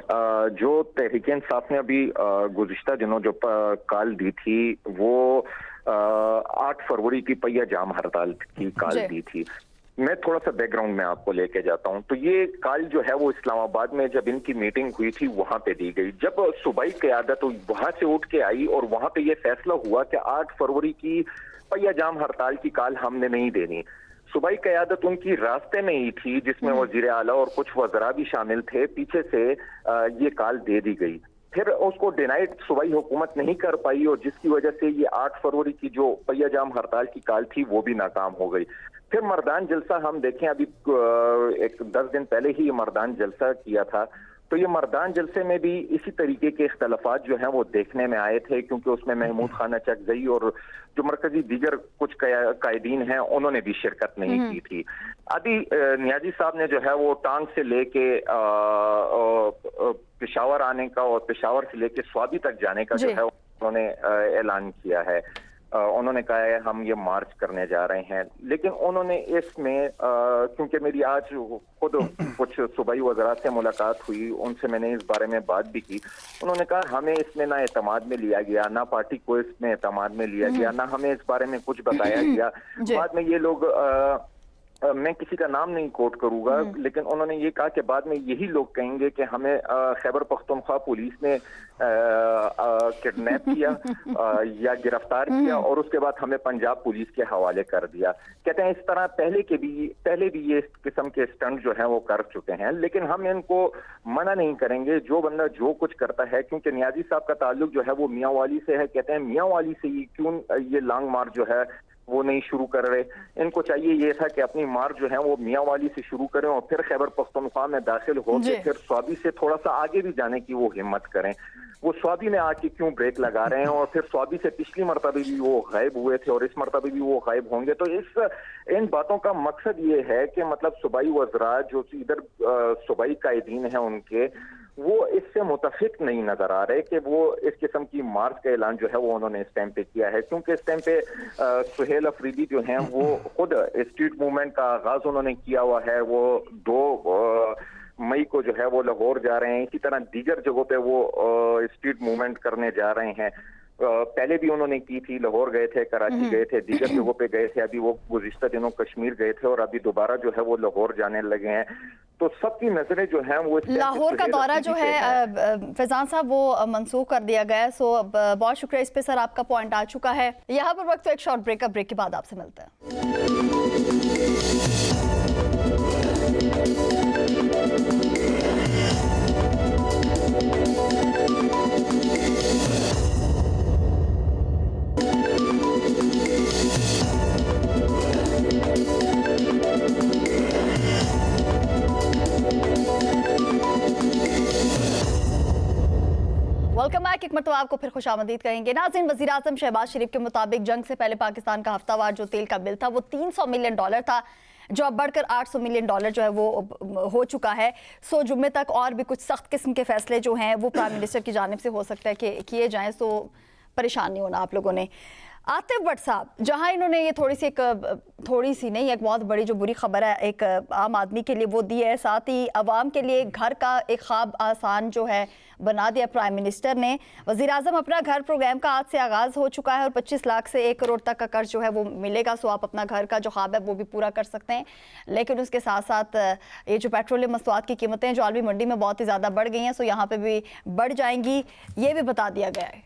जो तहरीक इंसाफ ने अभी गुज़िश्ता दिनों जो कॉल दी थी वो 8 फरवरी की पहिया जाम हड़ताल की कॉल दी थी। मैं थोड़ा सा बैकग्राउंड में आपको लेके जाता हूं। तो ये कॉल जो है वो इस्लामाबाद में जब इनकी मीटिंग हुई थी वहां पे दी गई। जब सूबाई क़यादत वहां से उठ के आई और वहां पे ये फैसला हुआ कि 8 फरवरी की पहिया जाम हड़ताल की कॉल हमने नहीं देनी। सूबाई क़यादत उनकी रास्ते में ही थी, जिसमें वजीर आला और कुछ वज़रा भी शामिल थे। पीछे से ये कॉल दे दी गई, फिर उसको डिनाइड सूबाई हुकूमत नहीं कर पाई, और जिसकी वजह से ये 8 फरवरी की जो पहिया जाम हड़ताल की कॉल थी वो भी नाकाम हो गई। फिर मर्दान जलसा हम देखें, अभी एक 10 दिन पहले ही ये मर्दान जलसा किया था। तो ये मर्दान जलसे में भी इसी तरीके के इख्तलाफात जो हैं वो देखने में आए थे, क्योंकि उसमें महमूद खान चकजई और जो मरकजी दीगर कुछ कायदीन हैं उन्होंने भी शिरकत नहीं की थी। अभी नियाजी साहब ने जो है वो टांग से लेके पेशावर आने का और पेशावर से लेके स्वाबी तक जाने का जो है उन्होंने ऐलान किया है। उन्होंने कहा है हम ये मार्च करने जा रहे हैं, लेकिन उन्होंने इसमें क्योंकि मेरी आज खुद कुछ सूबाई वज़रा से मुलाकात हुई, उनसे मैंने इस बारे में बात भी की। उन्होंने कहा हमें इसमें ना एतमाद में लिया गया, ना पार्टी को इसमें एतमाद में लिया गया, ना हमें इस बारे में कुछ बताया गया। बाद में ये लोग मैं किसी का नाम नहीं कोट करूंगा, लेकिन उन्होंने ये कहा कि बाद में यही लोग कहेंगे कि हमें खैबर पख्तूनख्वा पुलिस ने किडनैप किया या गिरफ्तार किया और उसके बाद हमें पंजाब पुलिस के हवाले कर दिया। कहते हैं इस तरह पहले भी ये इस किस्म के स्टंट जो हैं वो कर चुके हैं, लेकिन हम इनको मना नहीं करेंगे। जो बंदा जो कुछ करता है, क्योंकि नियाजी साहब का ताल्लुक जो है वो मियाँ वाली से है, कहते हैं मियाँ वाली से ही क्यों ये लॉन्ग मार्च जो है वो नहीं शुरू कर रहे। इनको चाहिए ये था कि अपनी मार्च जो है वो मियाँ वाली से शुरू करें और फिर खैबर पख्तूनख्वा में दाखिल होकर फिर स्वाबी से थोड़ा सा आगे भी जाने की वो हिम्मत करें। वो स्वाबी में आके क्यों ब्रेक लगा रहे हैं, और फिर स्वाबी से पिछली मरतबे भी वो गायब हुए थे और इस मरतबे भी वो गायब होंगे। तो इन बातों का मकसद ये है कि मतलब सूबाई वज़रा जो इधर सूबाई कायदीन है उनके, वो इससे मुतफिक नहीं नजर आ रहे कि वो इस किस्म की मार्च का ऐलान जो है वो उन्होंने इस टाइम पे किया है, क्योंकि इस टाइम पे सोहेल अफरीदी जो हैं वो खुद स्ट्रीट मूवमेंट का आगाज उन्होंने किया हुआ है। वो 2 मई को जो है वो लाहौर जा रहे हैं, इसी तरह दीगर जगहों पे वो स्ट्रीट मूवमेंट करने जा रहे हैं। पहले भी उन्होंने की थी, लाहौर गए थे, कराची गए थे, दीगर जगहों पे गए थे, अभी वो गुज़िश्ता दिनों कश्मीर गए थे और अभी दोबारा जो है वो लाहौर जाने लगे हैं। तो सबकी नजरें जो हैं वो लाहौर का दौरा जो है फैजान साहब वो मनसूख कर दिया गया है। सो बहुत शुक्रिया, इस पे सर आपका पॉइंट आ चुका है। यहाँ पर वक्त तो एक शॉर्ट ब्रेक के बाद आपसे मिलते हैं। Welcome back. एक मरतबा आपको फिर खुशामदीद कहेंगे। नाज़रीन, वज़ीर आज़म शहबाज शरीफ के मुताबिक जंग से पहले पाकिस्तान का हफ्तावार जो तेल का बिल था वो $300 मिलियन था, जो अब बढ़कर $800 मिलियन जो है वो हो चुका है। सो जुम्मे तक और भी कुछ सख्त किस्म के फैसले जो हैं वो प्राइम मिनिस्टर की जानिब से हो सकता है कि किए जाएँ। सो परेशान नहीं होना आप लोगों ने। आतिफ भट्ट साहब, जहां इन्होंने ये थोड़ी सी नहीं, एक बहुत बड़ी जो बुरी खबर है एक आम आदमी के लिए वो दी है, साथ ही अवाम के लिए घर का एक ख्वाब आसान जो है बना दिया प्राइम मिनिस्टर ने। वज़ीर आज़म अपना घर प्रोग्राम का आज से आगाज़ हो चुका है और 25 लाख से 1 करोड़ तक का कर्ज जो है वो मिलेगा। सो आप अपना घर का जो ख्वाब है वो भी पूरा कर सकते हैं। लेकिन उसके साथ साथ ये जो पेट्रोलियम मसनूआत की कीमतें जो आलमी मंडी में बहुत ही ज़्यादा बढ़ गई हैं, सो यहाँ पर भी बढ़ जाएंगी, ये भी बता दिया गया है।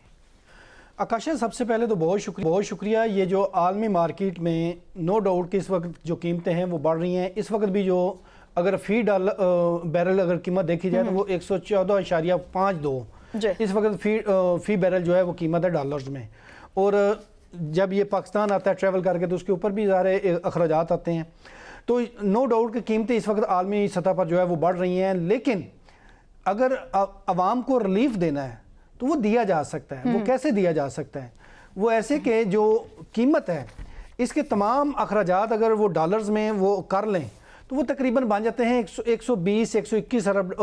आकाशा, सबसे पहले तो बहुत शुक्रिया। ये जो आलमी मार्केट में नो डाउट कि इस वक्त जो कीमतें हैं वो बढ़ रही हैं। इस वक्त भी जो अगर बैरल अगर कीमत देखी जाए तो वो 114.52 इस वक्त फी बैरल जो है वो कीमत है डॉलर्स में। और जब ये पाकिस्तान आता है ट्रैवल करके तो उसके ऊपर भी सारे अखराजात आते हैं। तो नो डाउट कि कीमतें इस वक्त आलमी सतह पर जो है वो बढ़ रही हैं। लेकिन अगर आवाम को रिलीफ देना है तो वो दिया जा सकता है। वो कैसे दिया जा सकता है? वो ऐसे कि जो कीमत है इसके तमाम अखराजात अगर वो डॉलर्स में वो कर लें तो वो तकरीबन बन जाते हैं 120-121 अरब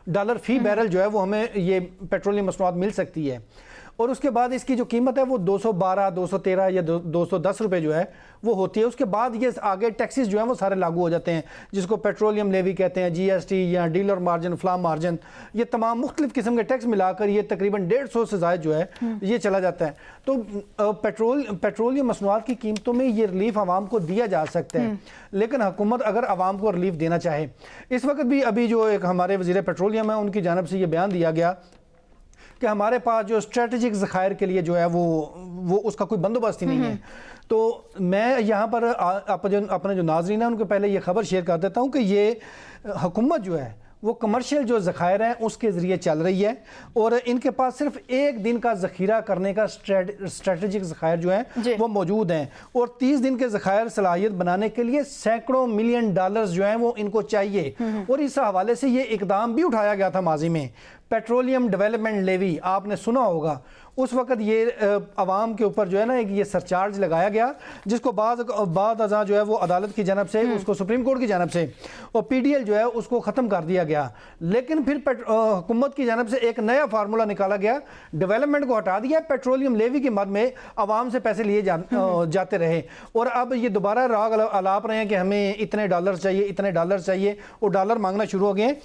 डॉलर फी बैरल जो है वो हमें ये पेट्रोलियम मसनूआत मिल सकती है। और उसके बाद इसकी जो कीमत है वो 212, 213 या 210 रुपये जो है वो होती है। उसके बाद ये आगे टैक्सेस जो हैं वो सारे लागू हो जाते हैं, जिसको पेट्रोलियम लेवी कहते हैं, GST या डीलर मार्जिन, फ्लाम मार्जिन, ये तमाम मुख्तलिफ किस्म के टैक्स मिलाकर ये तकरीबन 150 से ज़ायद जो है ये चला जाता है। तो पेट्रोलियम मसनूआत की कीमतों में ये रिलीफ आवाम को दिया जा सकता है। लेकिन हुकूमत अगर आवाम को रिलीफ देना चाहे, इस वक्त भी अभी जो एक हमारे वज़ीर पेट्रोलियम है उनकी जानब से ये बयान दिया गया कि हमारे पास जो स्ट्रेटेजिक ज़खायर के लिए जो है वो उसका कोई बंदोबस्त ही नहीं है। तो मैं यहाँ पर अपने जो नाज़रीन हैं उनके पहले ये खबर शेयर कर देता हूँ कि ये हुकूमत जो है वो कमर्शियल जो ज़खायर हैं उसके ज़रिए चल रही है और इनके पास सिर्फ एक दिन का ज़ख़ीरा करने का स्ट्रेटेजिक ज़खायर जो हैं वो मौजूद हैं और 30 दिन के ज़खायर सलाहियत बनाने के लिए सैकड़ों मिलियन डॉलर्स जो हैं वो इनको चाहिए। और इस हवाले से ये इकदाम भी उठाया गया था माजी में। पेट्रोलियम डेवलपमेंट लेवी आपने सुना होगा, उस वक्त ये अवाम के ऊपर जो है ना ये सरचार्ज लगाया गया, जिसको बाद अज़ा जो है वो अदालत की जानब से उसको सुप्रीम कोर्ट की जानब से और PDL जो है उसको ख़त्म कर दिया गया। लेकिन फिर हुकूमत की जानब से एक नया फार्मूला निकाला गया, डेवलपमेंट को हटा दिया, पेट्रोलियम लेवी की मद में अवाम से पैसे लिए जाते रहे और अब ये दोबारा राग अलाप रहे हैं कि हमें इतने डॉलर चाहिए, इतने डॉलर चाहिए और डॉलर मांगना शुरू हो गए।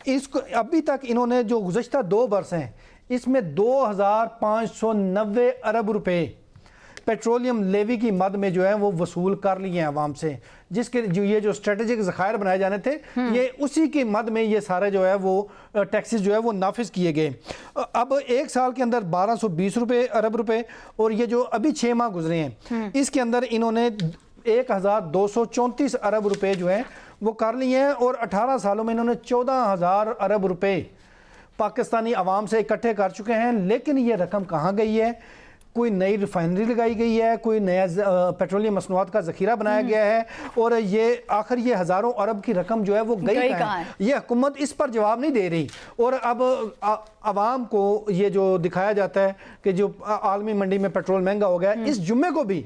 इसको अभी तक इन्होंने जो गुज़श्ता 2 बरस हैं इसमें 2590 अरब रुपए पेट्रोलियम लेवी की मद में जो है वो वसूल कर लिए हैं आवाम से, जिसके ये जो स्ट्रेटेजिक ज़खायर बनाए जाने थे ये उसी की मद में ये सारे जो है वो टैक्सेस जो है वो नाफिज किए गए। अब 1 साल के अंदर 1220 अरब रुपए और ये जो अभी 6 माह गुजरे हैं इसके अंदर इन्होंने 1234 अरब रुपए जो है वो कर लिए हैं और 18 सालों में इन्होंने 14,000 अरब रुपए पाकिस्तानी अवाम से इकट्ठे कर चुके हैं। लेकिन ये रकम कहाँ गई है? कोई नई रिफाइनरी लगाई गई है, कोई नया पेट्रोलियम मसनूआत का ज़ख़ीरा बनाया गया है और ये आखिर ये हज़ारों अरब की रकम जो है वो गई कहाँ है? ये हुकूमत इस पर जवाब नहीं दे रही। और अब आवाम को ये जो दिखाया जाता है कि जो आलमी मंडी में पेट्रोल महंगा हो गया, इस जुम्मे को भी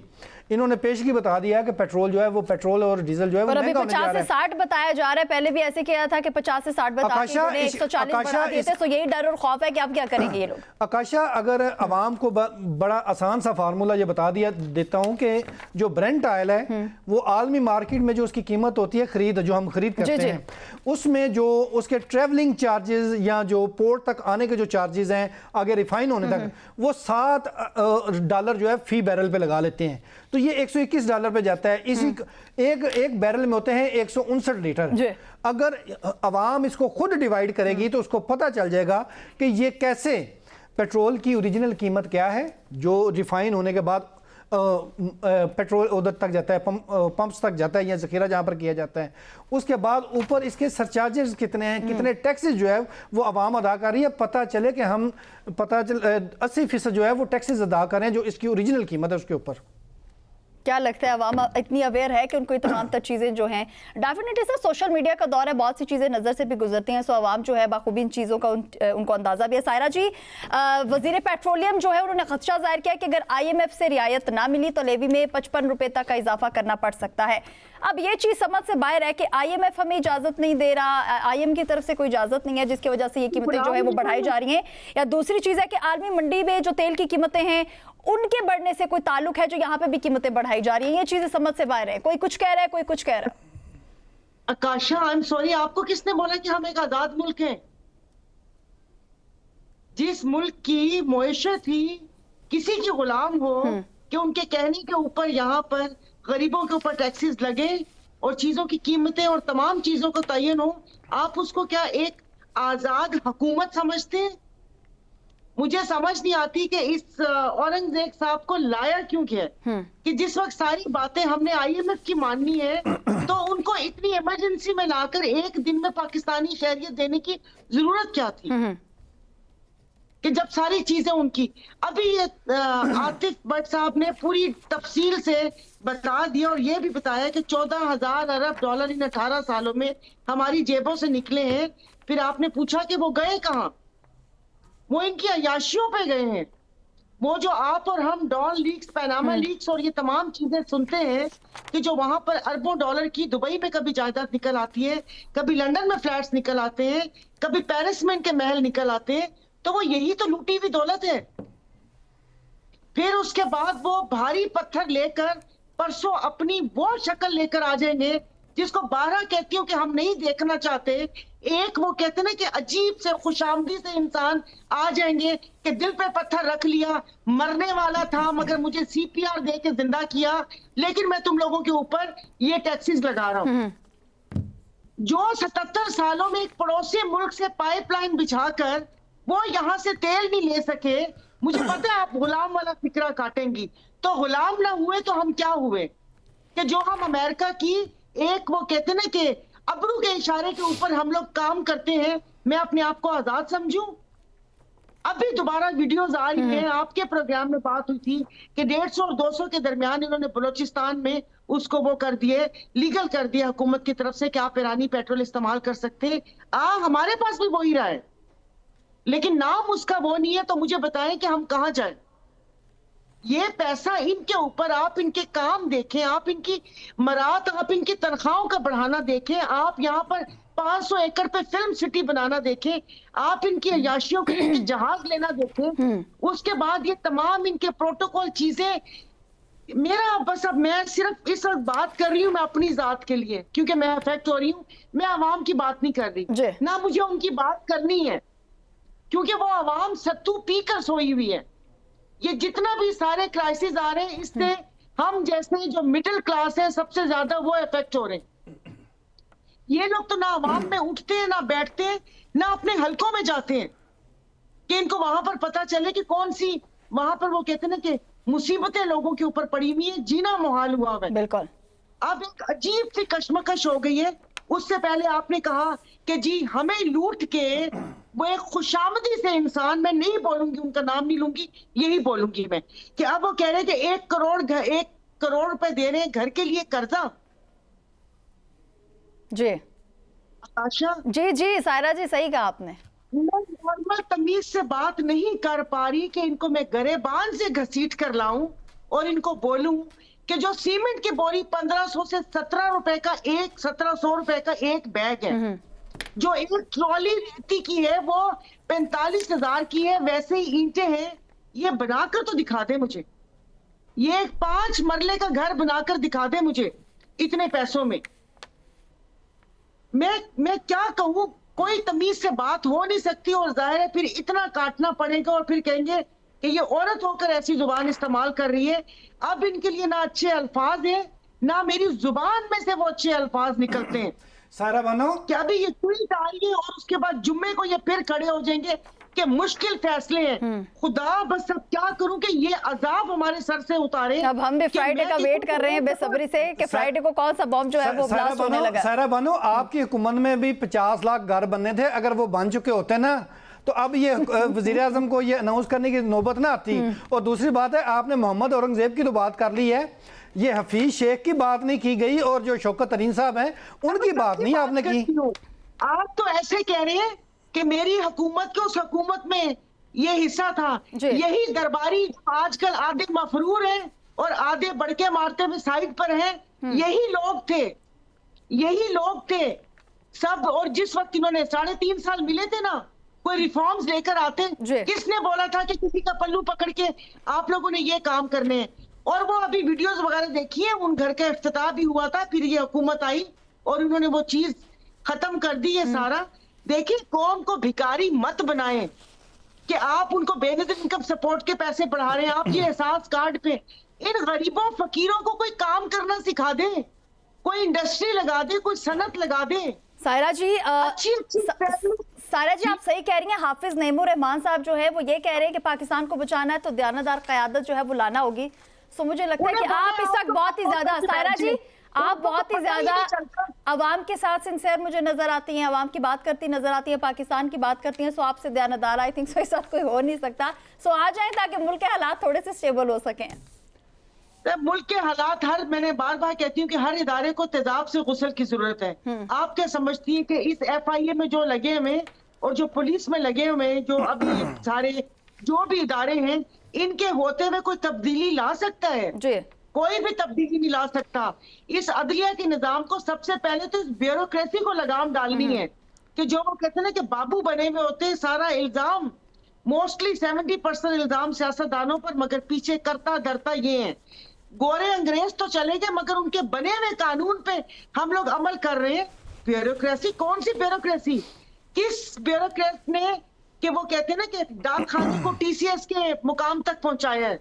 इन्होंने पेशगी बता दिया कि पेट्रोल जो है वो पेट्रोल और डीजल जो है वो और अभी महंगा होने जा 50 रहा से है। 60 बताया जा रहा है, पहले भी ऐसे किया था कि 50 से 60 बता के आकाशा, उन्हें 140 बढ़ा देते, तो यही डर और खौफ है कि अब क्या करेंगे ये लोग। आकाशा, अगर अवाम को बड़ा आसान सा फार्मूला ये बता दिया देता हूं कि जो ब्रेंट ऑयल है वो आलमी मार्केट में जो उसकी कीमत होती है जो हम खरीद करते जी। हैं, उसमें जो उसके ट्रेवलिंग चार्जेस या जो पोर्ट तक आने के जो चार्जेस हैं आगे रिफाइन होने तक, वो $7 जो है फी बैरल पे लगा लेते हैं, तो ये $121 पे जाता है। इसी एक बैरल में होते हैं 159 लीटर। अगर अवाम इसको खुद डिवाइड करेगी तो उसको पता चल जाएगा कि ये कैसे पेट्रोल की ओरिजिनल कीमत क्या है जो रिफाइन होने के बाद पेट्रोल उधर तक जाता है, पंप्स तक जाता है या जखीरा जहां पर किया जाता है, उसके बाद ऊपर इसके सरचार्जेस कितने हैं, कितने टैक्सेस जो है वो अवाम अदा कर रही है, पता चले कि हम 80% जो है वो टैक्सेस अदा करें जो इसकी ओरिजिनल कीमत है उसके ऊपर। क्या लगता है अवाम इतनी अवेयर है कि उनको ये तमाम तर चीज़ें जो हैं, डेफिनेटली सर सोशल मीडिया का दौर है, बहुत सी चीज़ें नज़र से भी गुजरती हैं, सो अवाम जो है बाखूबी इन चीज़ों का उनको अंदाज़ा भी है। सायरा जी, वज़ीर पेट्रोलियम जो है उन्होंने खदशा जाहिर किया कि अगर IMF से रियायत ना मिली तो लेवी में 55 रुपये तक का इजाफा करना पड़ सकता है। अब ये चीज़ समझ से बाहर है कि IMF हमें इजाज़त नहीं दे रहा, IM की तरफ से कोई इजाज़त नहीं है जिसकी वजह से ये कीमतें जो है वो बढ़ाई जा रही हैं, या दूसरी चीज़ है कि आलमी मंडी में जो तेल की कीमतें हैं उनके बढ़ने से कोई ताल्लुक है जो यहाँ पे भी कीमतें बढ़ाई जा रही हैं। ये चीजें समझ से बाहर है, कोई कुछ कह रहा है, कोई कुछ कह रहा है। आकाशा, आई एम सॉरी, आपको किसने बोला कि हम एक आजाद मुल्क हैं? जिस मुल्क की मुईशत ही किसी की गुलाम हो कि उनके कहने के ऊपर यहाँ पर गरीबों के ऊपर टैक्सेस लगे और चीजों की कीमतें और तमाम चीजों को तयन हो, आप उसको क्या एक आजाद हुकूमत समझते हैं? मुझे समझ नहीं आती कि इस औरंगजेब साहब को लाया क्यों किया कि जिस वक्त सारी बातें हमने IMF की माननी है तो उनको इतनी इमरजेंसी में लाकर एक दिन में पाकिस्तानी शहरियत देने की जरूरत क्या थी कि जब सारी चीजें उनकी। अभी ये आतिफ भट्ट साहब ने पूरी तफसील से बता दिया और ये भी बताया कि 14,000 अरब डॉलर इन 18 सालों में हमारी जेबों से निकले हैं। फिर आपने पूछा कि वो गए कहाँ? वो इनकी अयाशियों पे गए हैं। वो जो आप और हम डॉन लीक्स, पैनामा लीक्स और ये तमाम चीजें सुनते हैं कि जो वहां पर अरबों डॉलर की दुबई में कभी जायदाद निकल आती है, कभी लंदन में फ्लैट्स निकल आते हैं, कभी पेरिस में इनके महल निकल आते हैं, तो वो यही तो लूटी हुई दौलत है। फिर उसके बाद वो भारी पत्थर लेकर परसों अपनी वो शक्ल लेकर आ जाएंगे जिसको 12 कहती हूँ कि हम नहीं देखना चाहते। एक वो कहते ना कि अजीब से खुशामदी से इंसान आ जाएंगे कि दिल पे पत्थर रख लिया, मरने वाला था मगर मुझे CPR दे के जिंदा किया, लेकिन मैं तुम लोगों के ऊपर ये टैक्सेस लगा रहा हूं। जो 77 सालों में एक पड़ोसी मुल्क से पाइपलाइन बिछाकर वो यहां से तेल नहीं ले सके, मुझे पता है आप गुलाम वाला फिक्रा काटेंगी, तो गुलाम ना हुए तो हम क्या हुए कि जो हम अमेरिका की एक वो कहते ना कि अबरू के इशारे के ऊपर हम लोग काम करते हैं, मैं अपने आप को आजाद समझूं। अभी दोबारा वीडियोस आ रही हैं, आपके प्रोग्राम में बात हुई थी कि 150 और 200 के दरमियान इन्होंने बलोचिस्तान में उसको वो कर दिए, लीगल कर दिया हुकूमत की तरफ से कि आप ईरानी पेट्रोल इस्तेमाल कर सकते हैं। हमारे पास भी वही रहा है, लेकिन नाम उसका वो नहीं है, तो मुझे बताएं कि हम कहां जाएं। ये पैसा इनके ऊपर, आप इनके काम देखें, आप इनकी मरात, आप इनकी तनख्वाहों का बढ़ाना देखें, आप यहाँ पर 500 एकड़ पे फिल्म सिटी बनाना देखें, आप इनकी अयाशियों के लिए जहाज लेना देखें, उसके बाद ये तमाम इनके प्रोटोकॉल चीजें। मेरा बस अब मैं सिर्फ इस वक्त बात कर रही हूँ मैं अपनी जात के लिए, क्योंकि मैं अफेक्ट हो रही हूँ, मैं आवाम की बात नहीं कर रही, ना मुझे उनकी बात करनी है, क्योंकि वो आवाम सत्तू पीकर सोई हुई है। ये जितना भी सारे क्राइसिस आ रहे हैं, इससे हम जैसे जो मिडिल क्लास है सबसे ज्यादा वो इफेक्ट हो रहे हैं। ये लोग तो ना आवाम में उठते हैं, ना बैठते हैं, ना अपने हलकों में जाते हैं कि इनको वहां पर पता चले कि कौन सी वहां पर वो कहते हैं ना कि मुसीबतें लोगों के ऊपर पड़ी हुई है, जीना मुहाल हुआ है। बिल्कुल। अब एक अजीब सी कशमकश हो गई है। उससे पहले आपने कहा कि जी हमें लूट के वो एक खुशामदी से इंसान, मैं नहीं बोलूंगी, उनका नाम नहीं लूंगी, यही बोलूंगी मैं कि अब वो कह रहे हैं कि 1 करोड़ रुपए दे रहे हैं घर के लिए कर्जा। जी आशा जी सायरा जी, सही कहा आपने। नॉर्मल तमीज से बात नहीं कर पा रही कि इनको मैं गरेबान से घसीट कर लाऊं और इनको बोलूं कि जो सीमेंट की बोरी 1500 से 1700 रुपए का एक बैग है, जो एक ट्रॉली रेती की है वो 45,000 की है, वैसे ही ईंटें हैं। ये बनाकर तो दिखा दे मुझे, ये एक 5 मरले का घर बनाकर दिखा दे मुझे इतने पैसों में। मैं क्या कहूं, कोई तमीज से बात हो नहीं सकती, और जाहिर है फिर इतना काटना पड़ेगा और फिर कहेंगे कि ये औरत होकर ऐसी जुबान इस्तेमाल कर रही है। अब इनके लिए ना अच्छे अल्फाज हैं, ना मेरी जुबान में से वो अच्छे अल्फाज निकलते हैं। सायरा बानो, क्या अभी ये ट्वीट आएंगे और उसके बाद जुम्मे को ये फिर खड़े हो जाएंगे कि मुश्किल फैसले हैं। खुदा बस अब क्या करूं कि ये अजाब हमारे सर से उतारे। अब हम भी कि फ्राइडे मैं का वेट कर रहे हैं इनको बेसब्री से कि फ्राइडे को कौन सा बॉम्ब जो है वो ब्लास्ट होने लगा। सायरा बानो, आपकी हुकूमत में भी 50 लाख घर बनने थे, अगर वो बन चुके होते ना तो अब ये वजीर आजम को ये अनाउंस करने की नौबत ना आती। और दूसरी बात है, आपने मोहम्मद औरंगजेब की तो बात कर ली है, ये हफीज शेख की बात नहीं की गई, और जो शौकत तरीन साहब हैं उनकी बात नहीं आपने की। आप तो ऐसे कह रहे हैं कि मेरी हुकूमत के उस हुकूमत में ये हिस्सा था। यही दरबारी आजकल आधे मफरूर हैं और आधे बड़के मारते हुए साइड पर हैं, यही लोग थे सब। और जिस वक्त इन्होंने 3.5 साल मिले थे ना, कोई रिफॉर्म्स लेकर आते, किसने बोला था कि किसी का पल्लू पकड़ के आप लोगों ने ये काम करने हैं? और वो अभी वीडियोस वगैरह देखी है, उन घर का इफ्तिताह भी हुआ था, फिर ये हुकूमत आई और उन्होंने वो चीज खत्म कर दी है सारा। देखिए, कौम को भिखारी मत बनाएं कि आप उनको बेनज़ीर इनकम सपोर्ट के पैसे बढ़ा रहे हैं। आप ये एहसास कार्ड पे इन गरीबों फकीरों को कोई काम करना सिखा दे, कोई इंडस्ट्री लगा दे, कोई सनत लगा दे। सायरा जी, अच्छी सायरा जी आप सही कह रही हैं। हाफिज नईमुर रहमान साहब जो है वो ये कह रहे हैं कि पाकिस्तान को बचाना है तो दयानतदार क़यादत जो है वो लाना होगी। सो मुझे लगता है कि आप इस वक्त बहुत ही ज्यादा, सायरा जी आप बहुत ही ज्यादा अवाम के साथ सिंसियर मुझे नजर आती हैं, अवाम की बात करती नजर आती हैं, पाकिस्तान की बात करती हैं। सो आपसे दयानतदार आई थिंक सो इस वक्त कोई हो नहीं सकता। सो आ जाएं ताकि मुल्क के हालात थोड़े से स्टेबल हो सकें। मुल्क के हालात, मैं बार बार कहती हूँ कि हर इदारे को तेजाब से गुस्ल की जरूरत है। आप क्या समझती हैं कि इस FIA में जो लगे हुए और जो पुलिस में लगे हुए, जो अभी सारे जो भी इदारे हैं, इनके होते हुए कोई तब्दीली ला सकता है? जी, कोई भी तब्दीली नहीं ला सकता। इस अदलिया के निजाम को सबसे पहले तो इस ब्यूरोक्रेसी को लगाम डालनी है कि जो वो कहते हैं ना कि बाबू बने हुए होते हैं, सारा इल्जाम मोस्टली 70% इल्जाम सियासतदानों पर, मगर पीछे करता धरता ये है। गोरे अंग्रेज तो चले गए मगर उनके बने हुए कानून पे हम लोग अमल कर रहे हैं। ब्यूरोक्रेसी, कौन सी ब्यूरोक्रेसी? किस ब्यूरोक्रेट ने कि वो कहते हैं ना कि डाक खाने को TCS के मुकाम तक पहुंचाया है,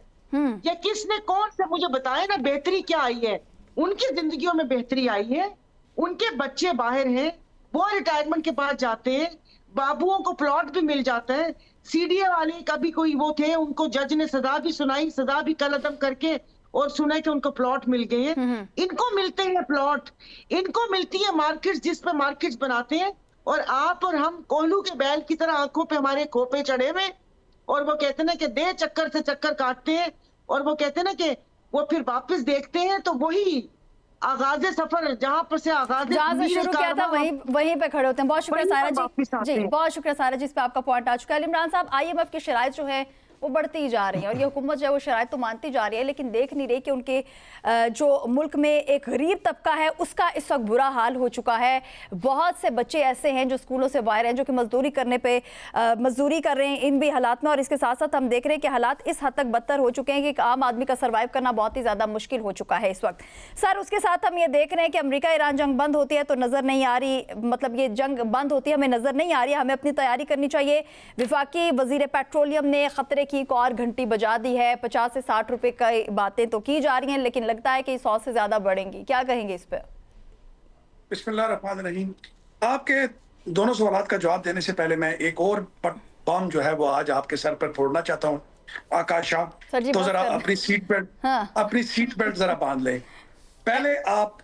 या किसने, कौन से मुझे बताया ना बेहतरी क्या आई है? उनकी जिंदगियों में बेहतरी आई है, उनके बच्चे बाहर हैं, वो रिटायरमेंट के बाद जाते हैं, बाबुओं को प्लॉट भी मिल जाता है। CDA वाले कभी कोई वो थे, उनको जज ने सजा भी सुनाई, सजा भी कलअदम करके, और सुना कि उनको प्लॉट मिल गए हैं। इनको मिलते हैं प्लॉट, इनको मिलती है मार्केट्स, जिस पे मार्केट्स बनाते हैं, और आप और हम कोल्हू के बैल की तरह आंखों पे हमारे खोपे चढ़े हुए, और वो कहते हैं ना कि दे चक्कर से चक्कर काटते हैं, और वो कहते हैं ना कि वो फिर वापस देखते हैं तो वही आगाज़े सफर जहां पर से जहां से शुरू किया था वहीं पे खड़े होते हैं। बहुत शुक्रिया सायरा जी, बहुत शुक्रिया सायरा जी, इस पे आपका पॉइंट आ चुका है। इमरान साहब, IMF की शराइत जो है वो बढ़ती ही जा रही है और ये हुकूमत जो है वो शराइत तो मानती जा रही है, लेकिन देख नहीं रही कि उनके जो मुल्क में एक गरीब तबका है उसका इस वक्त बुरा हाल हो चुका है। बहुत से बच्चे ऐसे हैं जो स्कूलों से बाहर हैं, जो कि मजदूरी करने पे मजदूरी कर रहे हैं इन भी हालात में, और इसके साथ साथ हम देख रहे हैं कि हालात इस हद तक बदतर हो चुके हैं कि एक आम आदमी का सर्वाइव करना बहुत ही ज़्यादा मुश्किल हो चुका है इस वक्त। सर, उसके साथ हम ये देख रहे हैं कि अमेरिका ईरान जंग बंद होती है तो नज़र नहीं आ रही, मतलब ये जंग बंद होती है हमें नज़र नहीं आ रही है, हमें अपनी तैयारी करनी चाहिए। विफाकी वजीर पेट्रोलियम ने खतरे की एक और घंटी बजा दी है, 50 से 60 रुपए की बातें तो की जा रही हैं, लेकिन लगता है कि 100 से ज्यादा बढ़ेंगी। क्या कहेंगे इस पे? बिस्मिल्लाहिर्रहमानिर्रहीम। आपके दोनों सवालों का जवाब देने से पहले मैं एक और बम जो है वो आज आपके सर पर फोड़ना चाहता हूँ। आकाशा, तो जरा अपनी सीट बेल्ट जरा बांध लें। पहले आप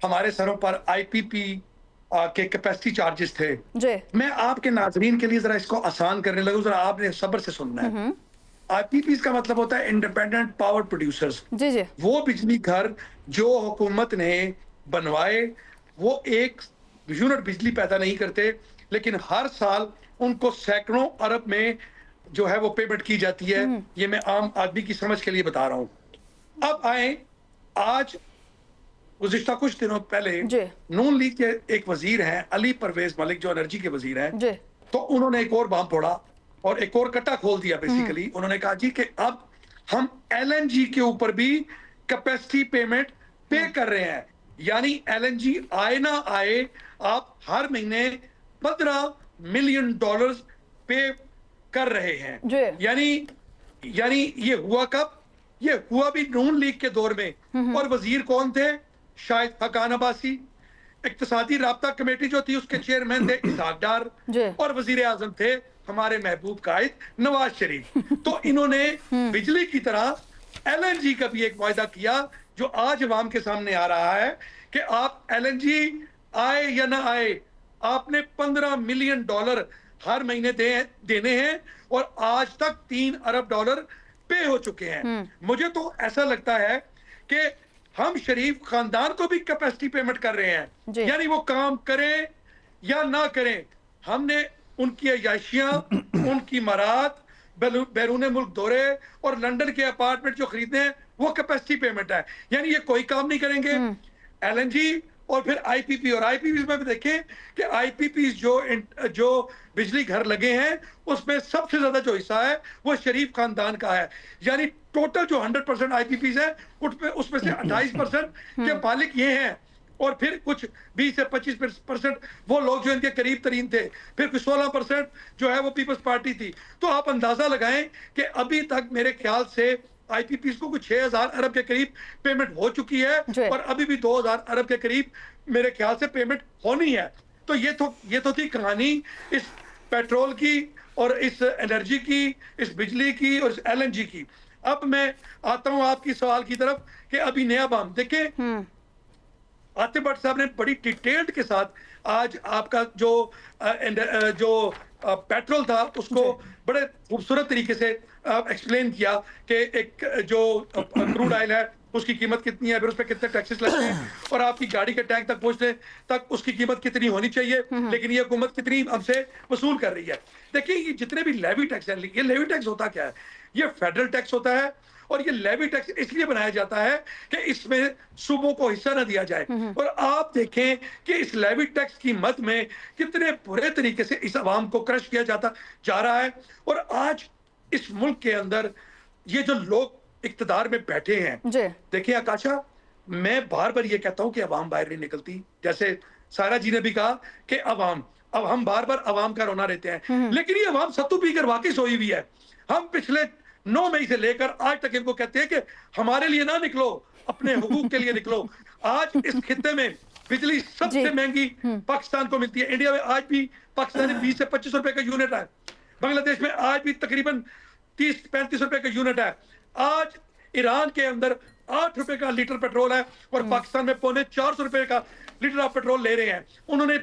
हमारे सरों पर IPP के कैपेसिटी चार्जेस थे जी। मैं आपके नाजरीन के लिए जरा इसको आसान करने लगूं, जरा आपने सब्र से सुनना है। IPPs का मतलब होता है इंडिपेंडेंट पावर प्रोड्यूसर्स जी जी। वो बिजली घर जो हुकूमत ने बनवाए, वो एक यूनिट बिजली पैदा नहीं करते, लेकिन हर साल उनको सैकड़ों अरब में जो है वो पेमेंट की जाती है। ये मैं आम आदमी की समझ के लिए बता रहा हूँ। अब आए आज गुज़िश्ता कुछ दिनों पहले जी। नून लीग के एक वजीर हैं अली परवेज मलिक, जो एनर्जी के वजीर हैं, जी। तो उन्होंने एक और बम फोड़ा और एक और कट्टा खोल दिया बेसिकली। उन्होंने कहा जी कि अब हम एलएनजी के ऊपर भी कैपेसिटी पेमेंट पे कर रहे हैं, यानी एलएनजी आए ना आए आप हर महीने $15 मिलियन पे कर रहे हैं। जी। यानी ये हुआ कब? ये हुआ भी नून लीग के दौर में। और वजीर कौन थे? शाहिद हकान अब्बासी। इक्तिसादी राब्ता कमेटी जो थी उसके चेयरमैन थे इसहाक डार, जी। और वजीर आजम थे हमारे महबूब कायद नवाज शरीफ। तो इन्होंने बिजली की तरह एलएनजी का भी एक वायदा किया जो आज अवाम के सामने आ रहा है कि आप एलएनजी आए या ना आए आपने $15 मिलियन हर महीने देने हैं, और आज तक $3 अरब पे हो चुके हैं। मुझे तो ऐसा लगता है कि हम शरीफ खानदान को भी कैपेसिटी पेमेंट कर रहे हैं, यानी वो काम करें या ना करें, हमने उनकी अयाशियां, उनकी मरात, बैरून मुल्क दौरे और लंदन के अपार्टमेंट जो खरीदने हैं वो कैपेसिटी पेमेंट है। यानी ये कोई काम नहीं करेंगे। एलएनजी और फिर आईपीपी, और आईपीपी में भी देखें कि आईपीपी जो बिजली घर लगे हैं उसमें सबसे ज्यादा जो हिस्सा है वो शरीफ खानदान का है। यानी टोटल जो 100% आईपीपी है उसमें से 28% के मालिक ये हैं, और फिर कुछ 20 से 25% वो लोग जो इनके करीब तरीन थे, फिर कुछ 16% जो है वो पीपल्स पार्टी थी। तो आप अंदाजा लगाएं कि अभी तक मेरे ख्याल से आईपीपी को कुछ 6000 अरब के करीब पेमेंट हो चुकी है, और अभी भी 2000 अरब के करीब मेरे ख्याल से पेमेंट होनी है। तो ये तो थी कहानी इस पेट्रोल की और इस एनर्जी की, इस बिजली की और इस एलएनजी की। अब मैं आता हूं आपकी सवाल की तरफ कि अभी नया बम देखें, आतिफ भट्ट साहब ने बड़ी डिटेल्ड के साथ आज आपका जो पेट्रोल था उसको बड़े खूबसूरत तरीके से एक्सप्लेन किया कि एक जो क्रूड ऑयल है उसकी कीमत कितनी है, फिर उस पर कितने टैक्सेस लगते हैं, और आपकी गाड़ी के टैंक तक पहुंचने तक उसकी कीमत कितनी होनी चाहिए, लेकिन ये हुकूमत कितनी हमसे वसूल कर रही है। देखिए ये जितने भी लेवी टैक्स है, ये लेवी टैक्स होता क्या है? ये फेडरल टैक्स होता है, और ये लेवी टैक्स इसलिए बनाया जाता है कि इसमें सूबों को हिस्सा न दिया जाए। और आप देखें कि इस लेवी टैक्स की मद में कितने बुरे तरीके से इस अवाम को क्रश किया जा रहा है। और आज इस मुल्क के अंदर ये जो लोग इक्तदार में बैठे हैं, देखिए आकाशा, मैं बार बार ये कहता हूं कि अवाम बाहर नहीं निकलती। जैसे सारा जी ने भी कहा कि अब हम बार बार अवाम का रोना रहते हैं, लेकिन ये अवाम सत्तू पीकर वाकई सोई हुई है। हम पिछले 9 मई से लेकर आज तक इनको कहते हैं कि हमारे लिए ना निकलो, अपने हुकूक के लिए निकलो। आज इस खित्ते में बिजली सबसे महंगी पाकिस्तान को मिलती है। इंडिया में आज भी पाकिस्तान में 20 से 25 रुपए का यूनिट है, बांग्लादेश में आज भी तकरीबन 30-35 रुपए का यूनिट है। आज ईरान के अंदर 8 रुपए का लीटर पेट्रोल है, और पाकिस्तान में 350 रुपए का लीटर आप पेट्रोल ले रहे हैं। उन्होंने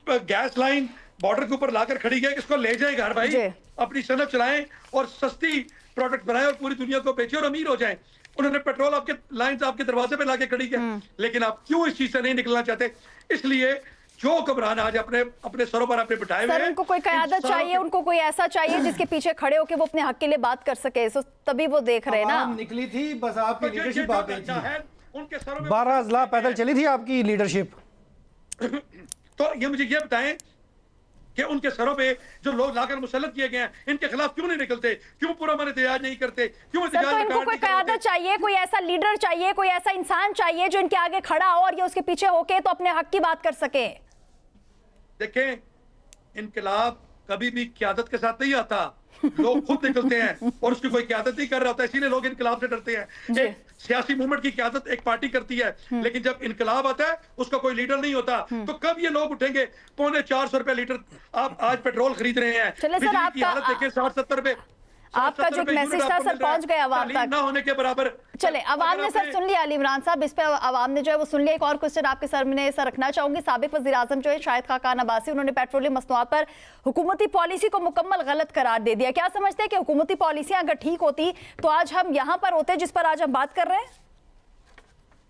गैस लाइन बॉर्डर के ऊपर लाकर खड़ी है, इसको ले जाए घर भाई, अपनी सनत चलाएं और सस्ती प्रोडक्ट बनाएं और पूरी दुनिया को बेचें और अमीर हो जाएं। उन्होंने पेट्रोल आपके लाइंस आपके दरवाजे पे लाके खड़ी है, लेकिन आप क्यों इस चीज से नहीं निकलना चाहते? इसलिए जो घबरान आज अपने सरों पर आपने बिठाए हुए हैं, उनको कोई क़यादत चाहिए, उनको कोई ऐसा चाहिए जिसके पीछे खड़े होकर वो अपने हक के लिए बात कर सके, तभी वो देख रहे हैं ना। निकली थी बस आपकी लीडरशिप आ गई थी, उनके सरों में 12 अजला पैदल चली थी आपकी लीडरशिप। तो ये मुझे ये बताएं कि उनके सरों पे जो लोग लाकर मुसल्लत किए गए हैं, इनके खिलाफ क्यों नहीं निकलते? क्यों पूरा मन एहतजाज नहीं करते? क्यों सर, तो इनको कोई क़यादत चाहिए, कोई ऐसा लीडर चाहिए, कोई ऐसा इंसान चाहिए जो इनके आगे खड़ा हो और ये उसके पीछे होके तो अपने हक की बात कर सके। देखें, इनकलाब कभी भी क़यादत के साथ नहीं आता, लोग खुद निकलते हैं और उसकी कोई क़यादत नहीं कर रहा होता, इसीलिए लोग इनकलाब से डरते हैं। एक सियासी मूवमेंट की क़यादत एक पार्टी करती है, लेकिन जब इनकलाब आता है उसका कोई लीडर नहीं होता। तो कब ये लोग उठेंगे? 450 रुपए लीटर आप आज पेट्रोल खरीद रहे हैं, बिजली की हालत देखिए 60-70 रुपए। आपका जो मैसेज था सर पहुंच गया आवाम तक, ना होने के बराबर। चले आवाम ने सर सुन लिया। अली इमरान साहब, इस पे आवाम ने जो है वो सुन लिया। एक और क्वेश्चन आपके सामने सर रखना चाहूंगी। साबिक वज़ीर आज़म जो है शाहिद खाकान अब्बासी, उन्होंने पेट्रोलियम मसनूआत पर हुकूमती पॉलिसी को मुकम्मल गलत करार दे दिया। क्या समझते हैं कि हुकूमती पॉलिसियां अगर ठीक होती तो आज हम यहाँ पर होते जिस पर आज हम बात कर रहे हैं?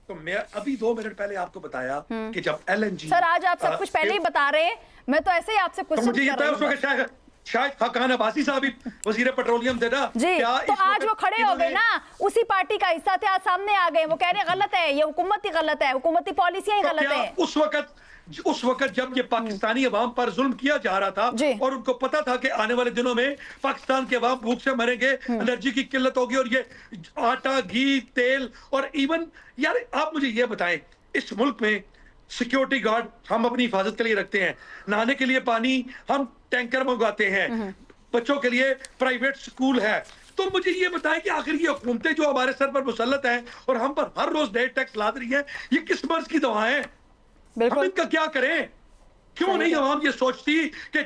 तो मैं अभी 2 मिनट पहले आपको बताया कि जब एलएनजी, सर आज आप सब कुछ पहले ही बता रहे हैं, मैं तो ऐसे ही आपसे क्वेश्चन कर रही हूं। शायद खाकान अब्बासी साहब ही वजीर पेट्रोलियम थे ना। जी, क्या तो इस आज वक्त वो खड़े हो गए ना, उसी पार्टी का हिस्सा थे, आज सामने आ गए, वो कह रहे हैं गलत है, ये हुकूमत ही गलत है, हुकूमती पॉलिसियां ही तो गलत क्या है। उस वक्त जब ये पाकिस्तानी अवाम पर जुल्म किया जा रहा था जी। और उनको पता था कि आने वाले दिनों में पाकिस्तान के अवाम भूख से मरेंगे, एनर्जी की किल्लत होगी और ये आटा, घी, तेल और इवन यार आप मुझे ये बताएं, इस मुल्क में सिक्योरिटी गार्ड हम अपनी हिफाजत के लिए रखते हैं, नहाने के लिए पानी हम टैंकर मंगवाते हैं, बच्चों के लिए प्राइवेट स्कूल है। तो मुझे ये बताएं कि आखिर ये हुकूमतें जो हमारे सर पर मुसल्लत हैं और हम पर हर रोज नए टैक्स लाद रही हैं, ये किस मर्ज की दवा है? हम बिल्कुल इनका क्या करें? क्यों नहीं आवाम ये सोचती कि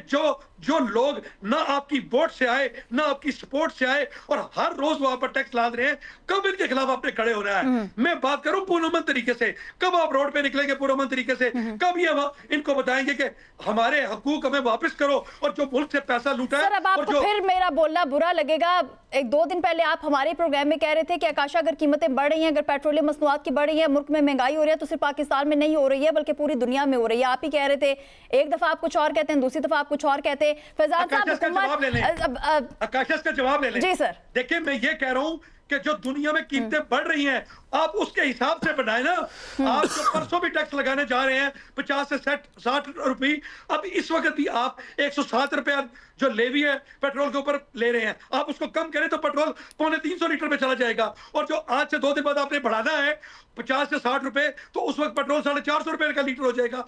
जो लोग ना आपकी वोट से आए, ना आपकी सपोर्ट से आए और हर रोज वहां पर टैक्स लाद रहे हैं, कब इनके खिलाफ आपने खड़े होना है? मैं बात करूं पुरअमन तरीके से, कब आप रोड पे निकलेंगे पुरअमन तरीके से? कब ये इनको बताएंगे कि हमारे हकूक हमें वापस करो और जो मुल्क से पैसा लूटा है? सर, अब आपको फिर मेरा बोलना बुरा लगेगा, 1-2 दिन पहले आप हमारे प्रोग्राम में कह रहे थे कि आकाशा अगर कीमतें बढ़ रही हैं, अगर पेट्रोलियम मसनूआत की बढ़ रही है, मुल्क में महंगाई हो रही है, तो सिर्फ पाकिस्तान में नहीं हो रही है बल्कि पूरी दुनिया में हो रही है। आप ही कह रहे थे, एक दफा आप कुछ और कहते हैं, दूसरी दफा आप कुछ और कहते हैं। फैजान साहब, आकाश का जवाब ले लें। जी सर। देखिए मैं ये कह रहा हूं कि जो दुनिया में कीमतें बढ़ रही हैं, आप उसके हिसाब से बनाए ना। आप जो परसों भी टैक्स लगाने जा रहे हैं 50 से 60 रुपए, अब इस वक्त भी आप 107 रुपया जो लेवी है पेट्रोल के ऊपर ले रहे हैं, आप उसको कम करें तो पेट्रोल 250 लीटर पे चला जाएगा। और जो आज से 2 दिन बाद आपने बढ़ाना है 50 से 60 रुपए, तो उस वक्त पेट्रोल 450 रुपए का लीटर हो जाएगा।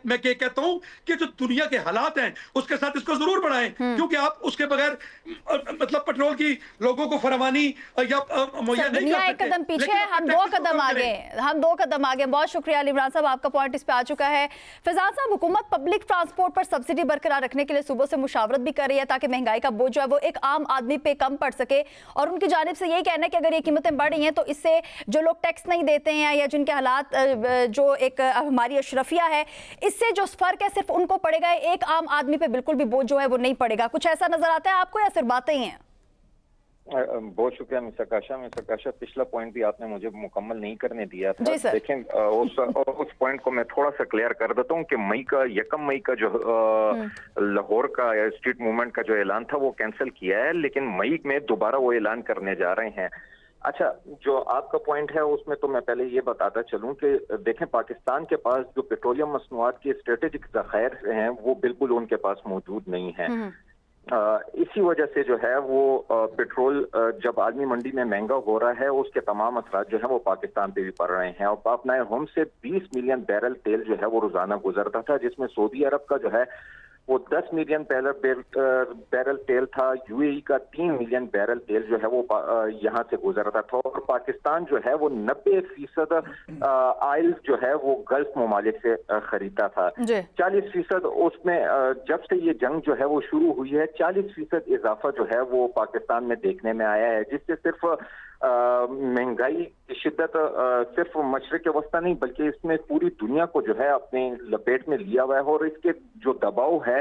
मैं कहता हूं कि जो दुनिया के हालात हैं उसके साथ इसको जरूर बढ़ाएं, क्योंकि आप उसके बगैर मतलब पेट्रोल की लोगों को फरमानी या मुहैया नहीं कर सकते। एक कदम पीछे, हम 2 कदम आगे। बहुत शुक्रिया इमरान साहब, आपका पॉइंट इस पे आ चुका है। फैजान साहब, हुकूमत पब्लिक ट्रांसपोर्ट पर सब्सिडी बरकरार रखने के लिए सुबह से मुशावरत भी कर रही है ताकि महंगाई का बोझ जो है वो एक आम आदमी पे कम पड़ सके, और उनकी जानिब से यही कहना है कि अगर ये कीमतें बढ़ रही हैं तो इससे जो लोग टैक्स नहीं देते हैं या जिनके हालात जो एक हमारी अशरफिया है, इससे जो फर्क है सिर्फ उनको पड़ेगा, एक आम आदमी पे बिल्कुल भी बोझ जो है वो नहीं पड़ेगा। कुछ ऐसा नजर आता है आपको या सिर्फ बातें ही हैं? बहुत शुक्रिया मिस आकाशा, पिछला पॉइंट भी आपने मुझे मुकम्मल नहीं करने दिया था। जी सर। देखें, उस पॉइंट को मैं थोड़ा सा क्लियर कर देता हूँ कि 1 मई का जो लाहौर का स्ट्रीट मूवमेंट का जो ऐलान था वो कैंसिल किया है, लेकिन मई में दोबारा वो ऐलान करने जा रहे हैं। अच्छा, जो आपका पॉइंट है उसमें तो मैं पहले ये बताता चलूं कि देखें, पाकिस्तान के पास जो पेट्रोलियम मसनूआत के स्ट्रेटेजिक ज़खायर हैं वो बिल्कुल उनके पास मौजूद नहीं है। इसी वजह से जो है वो पेट्रोल जब आलमी मंडी में महंगा हो रहा है उसके तमाम असरात जो है वो पाकिस्तान पे भी पड़ रहे हैं। और अपना होम से 20 मिलियन बैरल तेल जो है वो रोजाना गुजरता था, जिसमें सऊदी अरब का जो है वो 10 मिलियन बैरल तेल था, यूएई का 3 मिलियन बैरल तेल जो है वो यहाँ से गुजरता था, और पाकिस्तान जो है वो 90% ऑयल जो है वो गल्फ ममालिक से खरीदता था। 40% उसमें जब से ये जंग जो है वो शुरू हुई है 40% इजाफा जो है वो पाकिस्तान में देखने में आया है, जिससे सिर्फ महंगाई की शिद्दत सिर्फ मशरिक वस्ता नहीं बल्कि इसमें पूरी दुनिया को जो है अपने लपेट में लिया हुआ है, और इसके जो दबाव है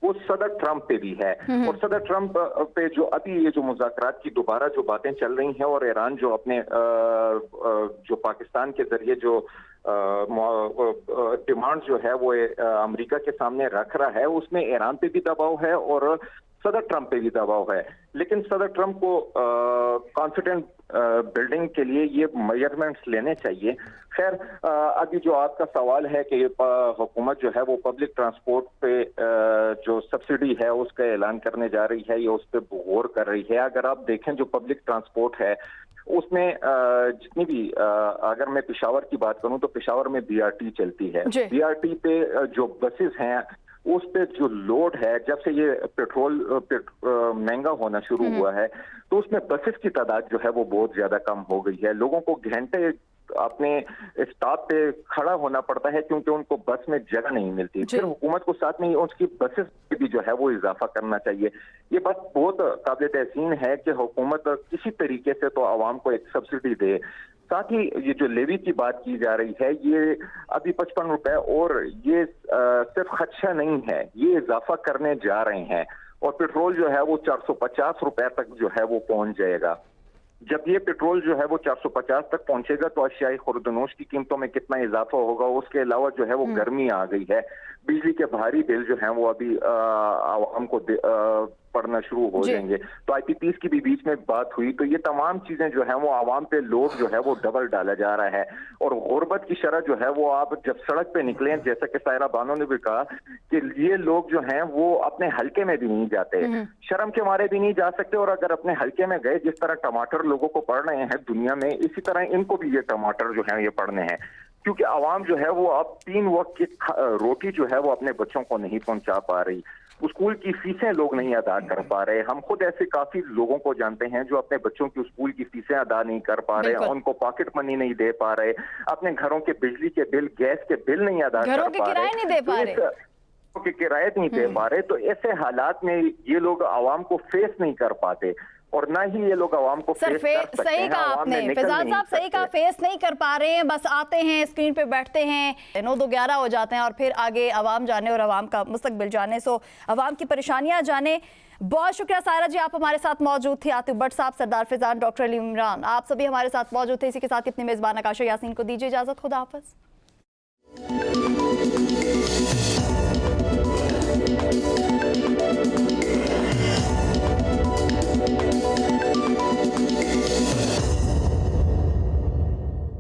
वो सदर ट्रंप पे भी है। और सदर ट्रंप पे जो अभी ये जो मुज़ाकरात की दोबारा जो बातें चल रही हैं और ईरान जो अपने जो पाकिस्तान के जरिए जो डिमांड जो है वो अमेरिका के सामने रख रहा है, उसमें ईरान पे भी दबाव है और सदर ट्रंप पे भी दबाव है। लेकिन सदर ट्रंप को कॉन्फिडेंस बिल्डिंग के लिए ये मेजरमेंट्स लेने चाहिए। खैर, अभी जो आपका सवाल है कि हुकूमत जो है वो पब्लिक ट्रांसपोर्ट पे जो सब्सिडी है उसका ऐलान करने जा रही है या उस पर गौर कर रही है। अगर आप देखें जो पब्लिक ट्रांसपोर्ट है उसमें जितनी भी अगर मैं पेशावर की बात करूं तो पेशावर में बीआरटी चलती है। बीआरटी पे जो बसेस हैं उस पे जो लोड है, जब से ये पेट्रोल महंगा होना शुरू हुआ है तो उसमें बसेस की तादाद जो है वो बहुत ज्यादा कम हो गई है। लोगों को घंटे अपने स्टॉप पे खड़ा होना पड़ता है क्योंकि उनको बस में जगह नहीं मिलती। फिर हुकूमत को साथ में उसकी बसेस भी जो है वो इजाफा करना चाहिए। ये बात बहुत काबिल तहसीन है कि हुकूमत किसी तरीके से तो आवाम को एक सब्सिडी दे। साथ ही ये जो लेवी की बात की जा रही है ये अभी 55 रुपए, और ये सिर्फ खदशा नहीं है, ये इजाफा करने जा रहे हैं और पेट्रोल जो है वो 450 रुपए तक जो है वो पहुंच जाएगा। जब ये पेट्रोल जो है वो 450 तक पहुंचेगा तो अशियाई खुर्दनोश की कीमतों में कितना इजाफा होगा। उसके अलावा जो है वो गर्मी आ गई है, बिजली के भारी बिल जो हैं वो अभी आवाम को पड़ना शुरू हो जाएंगे। तो IPPs की भी बीच में बात हुई, तो ये तमाम चीजें जो है वो आवाम पे लोड जो है वो डबल डाला जा रहा है। और गुर्बत की शरह जो है वो आप जब सड़क पे निकले, जैसा कि सायरा बानो ने भी कहा कि ये लोग जो हैं वो अपने हल्के में भी नहीं जाते, शर्म के मारे भी नहीं जा सकते। और अगर अपने हल्के में गए, जिस तरह टमाटर लोगों को पड़ रहे हैं दुनिया में, इसी तरह इनको भी ये टमाटर जो है ये पड़ने हैं, क्योंकि आवाम जो है वो अब 3 वक्त की रोटी जो है वो अपने बच्चों को नहीं पहुंचा पा रही, स्कूल की फीसें लोग नहीं अदा कर पा रहे। हम खुद ऐसे काफी लोगों को जानते हैं जो अपने बच्चों की स्कूल की फीसें अदा नहीं कर पा रहे, उनको पॉकेट मनी नहीं दे पा रहे, अपने घरों के बिजली के बिल, गैस के बिल नहीं अदा कर पा रहे, घरों के किराए नहीं दे पा रहे, के किराए नहीं दे पा रहे। तो ऐसे हालात में ये लोग आवाम को फेस नहीं कर पाते और ना ही ये लोग आवाम को सर सही कहा आपने फैजान साहब, सही कहा, फेस नहीं कर पा रहे हैं, बस आते हैं स्क्रीन पे बैठते हैं, 9-2-11 हो जाते हैं और फिर आगे आवाम जाने और आवाम का मुस्तकबिल जाने, सो आवाम की परेशानियां जाने। बहुत शुक्रिया सायरा जी, आप हमारे साथ मौजूद थे। आतिफ भट्ट साहब, सरदार फैजान, डॉक्टर अली इमरान, आप सभी हमारे साथ मौजूद थे। इसी के साथ अपनी मेजबान आकाशा यासीन को दीजिए इजाजत। खुदा हाफिज।